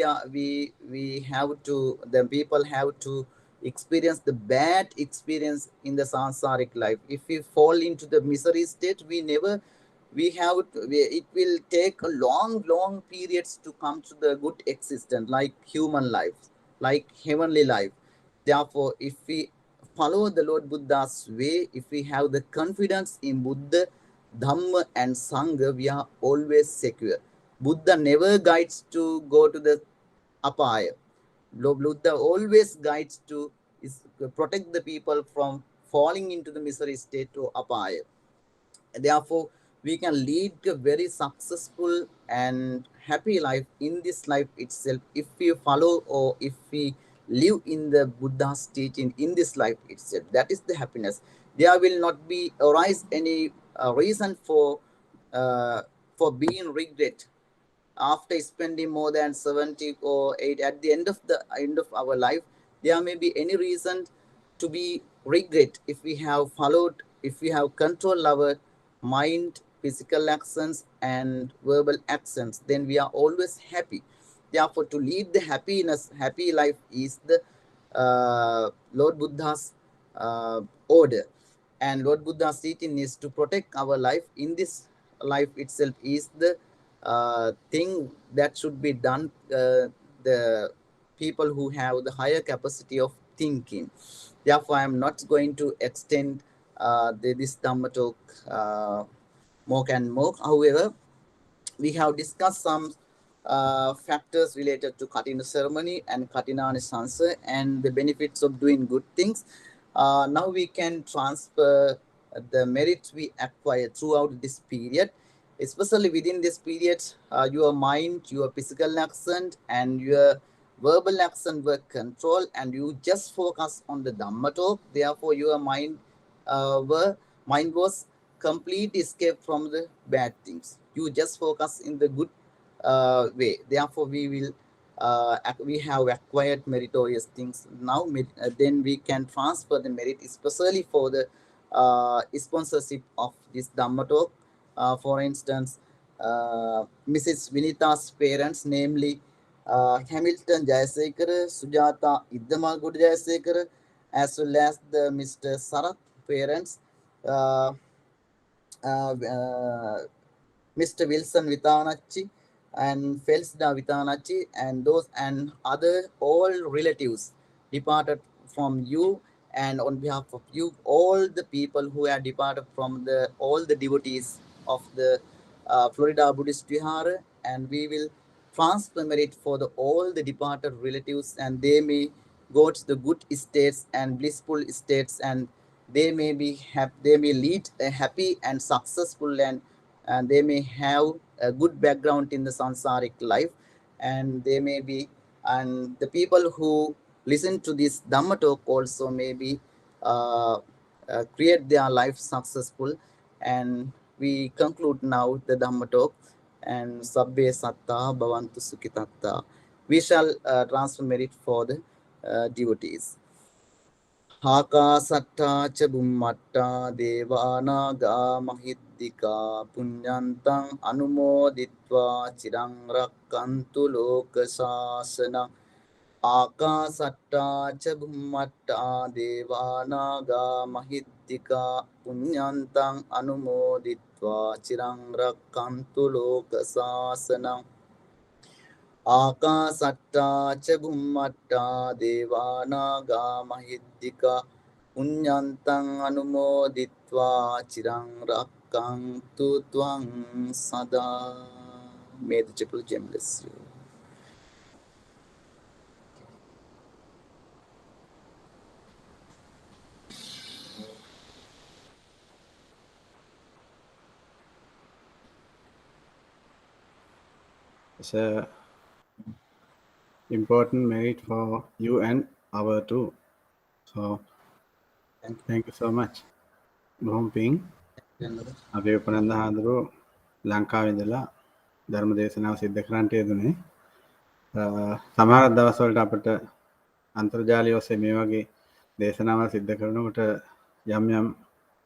have to, the people have to experience the bad experience in the sansaric life. If we fall into the misery state, it will take a long periods to come to the good existence, like human life, like heavenly life. Therefore, if we follow the Lord Buddha's way, if we have the confidence in Buddha, Dhamma, and Sangha, we are always secure. Buddha never guides to go to the apaya. Buddha always guides to protect the people from falling into the misery state to apaya. Therefore, we can lead a very successful and happy life in this life itself if we follow, or if we live in the Buddha's teaching in this life itself. That is the happiness. There will not be arise any reason uh, for being regret after spending more than 70 or 8 at the end of our life. There may be any reason to be regret if we have followed, if we have controlled our mind, physical actions, and verbal actions, then we are always happy. Therefore, to lead the happy life is the Lord Buddha's order. And Lord Buddha's teaching is to protect our life in this life itself is the thing that should be done. The people who have the higher capacity of thinking. Therefore, I am not going to extend this Dhamma talk more and more. However, we have discussed some factors related to Katina ceremony and Katinanisansa and the benefits of doing good things. Now we can transfer the merits we acquire throughout this period, especially within this period. Your mind, your physical accent, and your verbal accent were controlled, and you just focus on the Dhamma talk. Therefore, your mind was complete escape from the bad things. You just focus in the good way. Therefore, we have acquired meritorious things. Now, then we can transfer the merit, especially for the sponsorship of this Dhamma talk. For instance, Mrs. Vinita's parents, namely Hamilton Jayasekara, Sujata Iddamalgudi Jayasekara, as well as the Mr. Sarath parents, Mr. Wilson Vitanachi and Felsda Vitanachi, and those and other all relatives departed from you, and on behalf of you, all the people who are departed from all the devotees of the Florida Buddhist Vihara, and we will transfer merit for all the departed relatives, and they may go to the good states and blissful states, and they may lead a happy and successful, and they may have a good background in the sansaric life, and they may be, and the people who listen to this Dhamma talk also maybe create their life successful. And we conclude now the Dhamma talk, and Sabbe Satta Bhavantu Sukhitatta. We shall transfer merit for the devotees. Akasattaa ca bummattaa devānāgā mahiddhikā puññantaṃ anumoditvā cirang rakkantu loka sāsanam. Akasattaa ca bummattaa devānāgā mahiddhikā puññantaṃ anumoditvā cirang rakkantu loka sāsanam. Akasattaa ca bummattaa devānāgā mahiddhikā puññantaṃ anumoditvā cirang rakkantu tvaṃ sadā. May the Triple Gem bless you. It's a important merit for you and our too. So thank you so much. Bhumping. අපි උපනන්ද හාමුදුරුවෝ ලංකාවේ ඉඳලා ධර්ම දේශනාව සිද්ධ කරන්නට යෙදුනේ. සමහර දවස්වලට අපිට අන්තර්ජාලය ඔස්සේ මේ වගේ දේශනාවල් සිද්ධ කරනකොට යම් යම්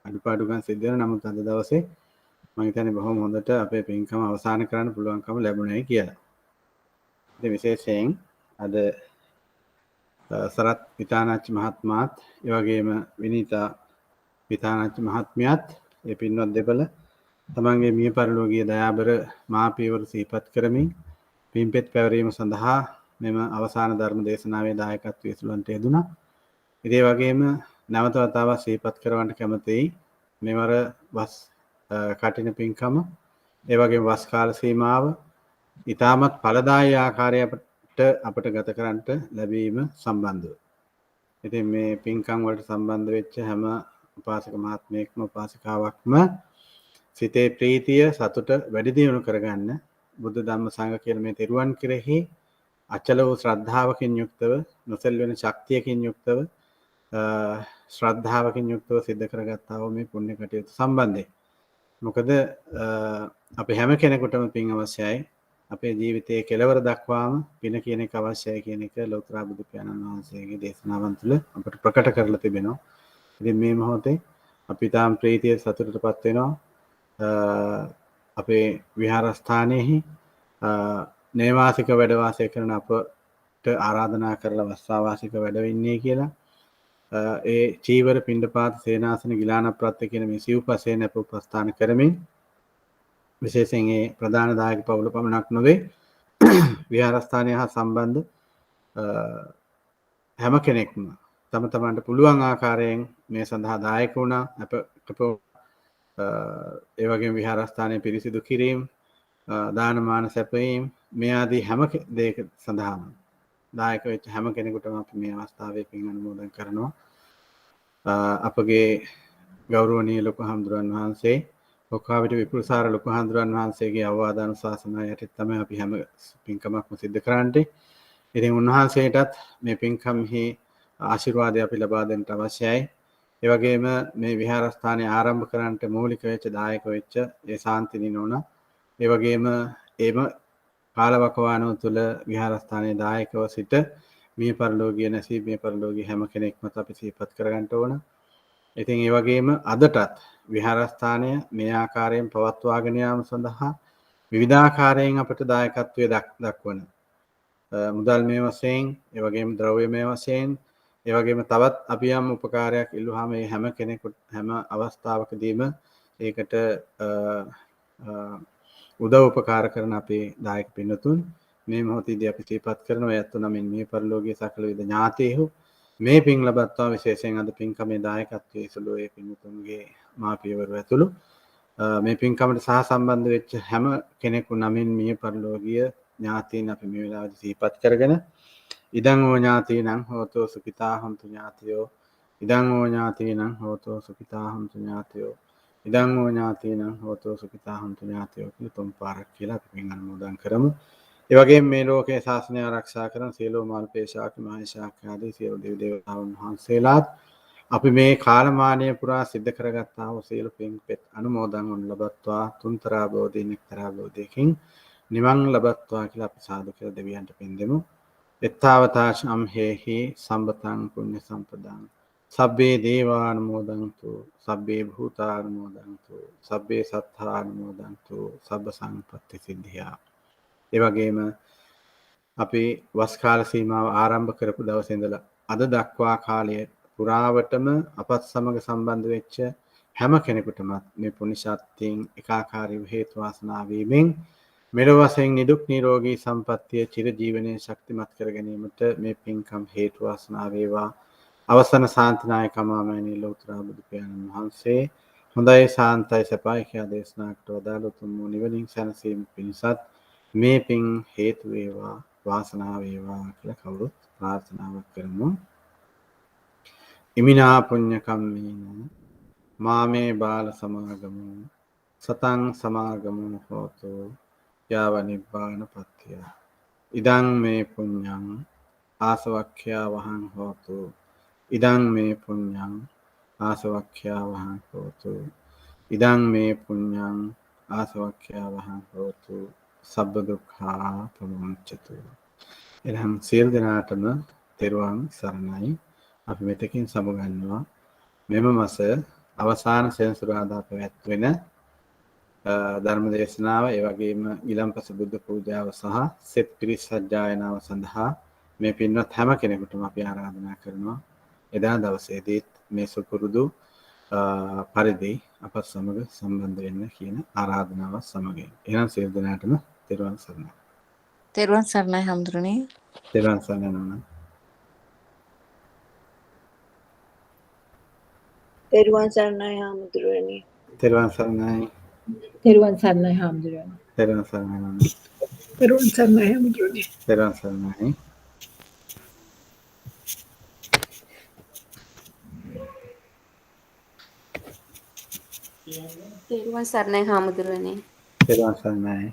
අඩුපාඩුකම් සිද්ධ වෙනවා. නමුත් අද දවසේ මම හිතන්නේ බොහොම හොඳට අපේ පින්කම අවසන් කරන්න පුළුවන්කම ලැබුණයි කියලා. ඉතින් විශේෂයෙන් අද සරත් විතානාච්චි මහත්මයාත් ඒ වගේම විනීතා විතානාච්චි මහත්මියත් ඒ පින්වත් දෙපළ තමන්ගේ මිය පරලෝකීය දයාබර මාපියවරු සිහිපත් කරමින් පින්පෙත් පැවරීම සඳහා මෙම අවසාන ධර්ම දේශනාවේ දායකත්වයේ සුලන්ට යෙදුණා. ඒ වගේම නැවත වතාවක් සිහිපත් කරවන්න කැමතියි මෙවර වස් කටින පින්කම ඒ වගේම වස් කාල සීමාව ඉතාමත් ඵලදායී ආකාරයට අපට ගත කරන්නට ලැබීම සම්බන්ධව. ඉතින් මේ පින්කම් වලට සම්බන්ධ වෙච්ච හැම උපාසක මහත්මයෙක්ම උපාසිකාවක්ම සිතේ ප්‍රීතිය සතුට වැඩි දියුණු කරගන්න බුදු ධම්ම සංඝ කියන මේ තෙරුවන් කෙරෙහි අචල වූ ශ්‍රද්ධාවකින් යුක්තව නොසෙල් වෙන ශක්තියකින් යුක්තව ශ්‍රද්ධාවකින් යුක්තව සිද්ධ කරගත්තා වූ මේ පුණ්‍ය කටයුතු සම්බන්ධයෙන්. මොකද අපි හැම කෙනෙකුටම පින් අවශ්‍යයි. අපේ ජීවිතයේ කෙලවර දක්වාම පින කියන එක අවශ්‍යයි කියන එක ලෝතර බුදු පියාණන් වහන්සේගේ දේශනාවන් තුළ අපට ප්‍රකට කරලා තිබෙනවා. ඉතින් මේ මොහොතේ අපි තාම ප්‍රීතිය සතුටටපත් වෙනවා. අපේ විහාරස්ථානයේහි නේවාසික වැඩ වාසය කරන අපට ආරාධනා කරලා වස්සාවාසික වැඩ වෙන්නේ කියලා ඒ චීවර පිණ්ඩපාත සේනාසන ගිලාන ප්‍රත්‍ය කියන මේ සිව්පසේ නැප උපස්ථාන කරමින් විශේෂයෙන් ඒ ප්‍රධාන දායක පවුල පමණක් නොවේ විහාරස්ථානය හා සම්බන්ධ හැම කෙනෙක්ම තම තමන්ට පුළුවන් ආකාරයෙන් මේ සඳහා දායක වුණා. ඒ වගේම විහාරස්ථානයේ පිරිසිදු කිරීම, දානමාන සැපයීම මේ ආදී හැම දෙයක සඳහාම දායක වෙච්ච හැම කෙනෙකුටම අපි මේ අවස්ථාවේ පින් අනුමෝදන් කරනවා. අපගේ ගෞරවනීය ලොකු හාමුදුරන් වහන්සේ ඔක්කාවිට විපුලසාර ලොකු හාමුදුරන් වහන්සේගේ අවවාද අනුශාසනා යටතේ තමයි අපි හැම පින්කමක්ම සිද්ධ කරන්නේ. ඉතින් උන්වහන්සේටත් මේ පින්කම්හි ආශිර්වාදය අපි ලබා දෙන්න අවශ්‍යයි. ඒ වගේම මේ විහාරස්ථානය ආරම්භ කරන්නට මූලික වෙච්ච දායක වෙච්ච ඒ ශාන්තිනි නෝනා ඒ වගේම ඒම කාලවකවානුව තුළ විහාරස්ථානයේ දායකව සිට මිය පරලෝකීය නැසී මිය පරලෝකීය හැම කෙනෙක්ම අපි සිහිපත් කරගන්න ඕන. ඉතින් ඒ වගේම අදටත් විහාරස්ථානය මේ ආකාරයෙන් පවත්වාගෙන යාම සඳහා විවිධාකාරයෙන් අපට දායකත්වයේ දක්වන මුදල් මේ වශයෙන්, ඒ වගේම ද්‍රව්‍යමය වශයෙන්, ඒ වගේම තවත් අපි යම් උපකාරයක් ඉල්ලුවාම මේ හැම කෙනෙකුට හැම අවස්ථාවකදීම ඒකට උදව් උපකාර කරන අපේ දායක පින්වතුන් මේ මොහොතේදී අපි සිහිපත් කරනවා. යැත්තු නමින් මේ පරිලෝකීය සකල විද ඥාතීහු මේ පින් ලබත්වා විශේෂයෙන් අද පින්කමේ දායකත්වයේ සුළු ඒ පින්වතුන්ගේ මාපියවරු ඇතුළු මේ පින්කමට සහ සම්බන්ධ වෙච්ච හැම කෙනෙකු නමින් මේ පරිලෝකීය ඥාතීන් අපි මේ වෙලාවේදී සිහිපත් කරගෙන ඉදං ඕ ඥාතීනං හෝතෝ සුඛිතා හොන්තු ඥාතියෝ ඉදං ඕ ඥාතීනං හෝතෝ සුඛිතා හොන්තු ඥාතියෝ ඉදං ඕ ඥාතීනං හෝතෝ සුඛිතා හොන්තු ඥාතියෝ කියලා තුන් පාරක් කියලා අපි පින් අනුමෝදන් කරමු. ඒ වගේම මේ ලෝකයේ ශාසනය ආරක්ෂා කරන සියලු මාල්පේශාක මහේශාක ආදී සියලු දෙවි දේවතාවුන් වහන්සේලාත් අපි මේ කාලමානය පුරා සිද්ධ කරගත්තා වූ සියලු පින්පෙත් අනුමෝදන් වනු ලබත්වා තුන්තරා බෝධින් එක්තරා බෝධියකින් නිවන් ලබත්වා කියලා අපි සාදු කියලා දෙවියන්ට පින් දෙමු. එත්තාවතාශම් හේහි සම්බතං පුඤ්ඤ සම්පදං සබ්බේ දේවානුමෝදන්තු සබ්බේ භූතානුමෝදන්තු සබ්බේ සත්තානුමෝදන්තු සබ්බ සංපත්ති සිද්ධියා. ඒ වගේම අපි වස් කාල සීමාව ආරම්භ කරපු දවසේ ඉඳලා අද දක්වා කාලය පුරාවටම අපත් සමග සම්බන්ධ වෙච්ච හැම කෙනෙකුටම මේ පුණ්‍ය ශක්තියෙන් ඒකාකාරීව හේතු වාසනා වීමෙන් මෙලොව වශයෙන් නිදුක් නිරෝගී සම්පන්නිය චිර ජීවනයේ ශක්තිමත් කර ගැනීමට මේ පින්කම් හේතු වාසනා වේවා. අවසන ශාන්තිනායකමාමයනි ලෝතර බුදු පියාණන් වහන්සේ හොඳයි ශාන්තයි සපයි කියා දේශනා කොට වදාළ උතුම් නිවනින් සැනසීම පිණිසත් මේ පින් හේතු වේවා වාසනාව වේවා කියලා කවුරුත් ප්‍රාර්ථනාවක් කරමු. ඉමිනා පුඤ්ඤ කම්මේන මාමේ බාල සමාගමු සතං සමාගමු හෝතු යාව නිබ්බාන පත්‍ය. ඉදං මේ පුඤ්ඤං ආසවක්ඛ්‍යා වහං හෝතු. ඉදං මේ පුඤ්ඤං ආසවක්ඛ්‍යා වහං හෝතු. ඉදං මේ පුඤ්ඤං ආසවක්ඛ්‍යා වහං හෝතු. සබ්බ දුක්ඛා ප්‍රමුච්ඡතු. එනම් සියලු දෙනාටම තෙරුවන් සරණයි. අපි මෙතකින් සමුගන්නවා මෙම මාස අවසාන සෙනසුරාදා පැවැත්වෙන ධර්ම දේශනාව, ඒ වගේම ඊළම්පස බුද්ධ පූජාව සහ සෙත් පිරිස් සජ්ජායනාව සඳහා මේ පින්වත් හැම කෙනෙකුටම අපි ආරාධනා කරනවා එදා දවසේදීත් මේ සුපුරුදු පරිදි අප සමග සම්බන්ධ වෙන්න කියන ආරාධනාව සමගින්. එහෙනම් සියලු දෙනාටම තෙරුවන් සරණයි. තෙරුවන් සරණයි හඳුරන්නේ. තෙරුවන් සරණයි නෝනා. තෙරුවන් සරණයි හාමුදුරුවනේ. තෙරුවන් සරණයි. තෙරුවන් සරණයි හාමුදුරුවනේ. තෙරුවන් සරණයි නෝනා. තෙරුවන් සරණයි හැමදෙරෝනේ. තෙරුවන් සරණයි. තෙරුවන් සරණයි හාමුදුරුවනේ. තෙරුවන් සරණයි.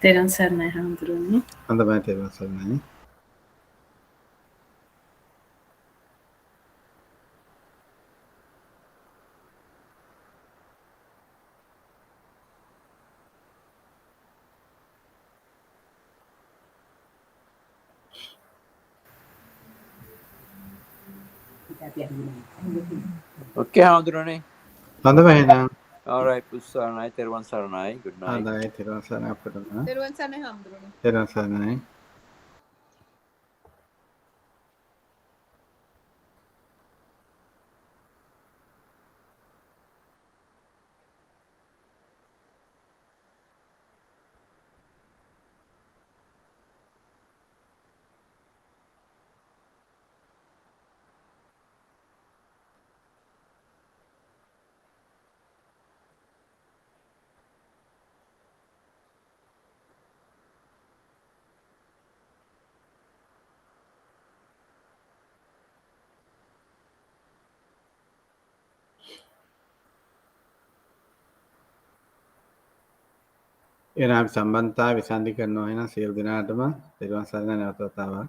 තෙරුවන් සරණයි හාමුදුරුවනේ. හොඳයි තෙරුවන් සරණයි. Okay, හාමුදුරනේ. හොඳයි එහෙනම්. All right, පුස්සරණයි, තෙරුවන් සරණයි. Good night. හොඳයි තෙරුවන් සරණයි අපටම. තෙරුවන් සරණයි හැමදෙරෝනේ. තෙරුවන් සරණයි. එහෙනම් අපි සම්බන්ධතාවය විසන්ධි කරනවා. එහෙනම් සියලු දෙනාටම තෙරුවන් සරණයි නැවත වතාවක්.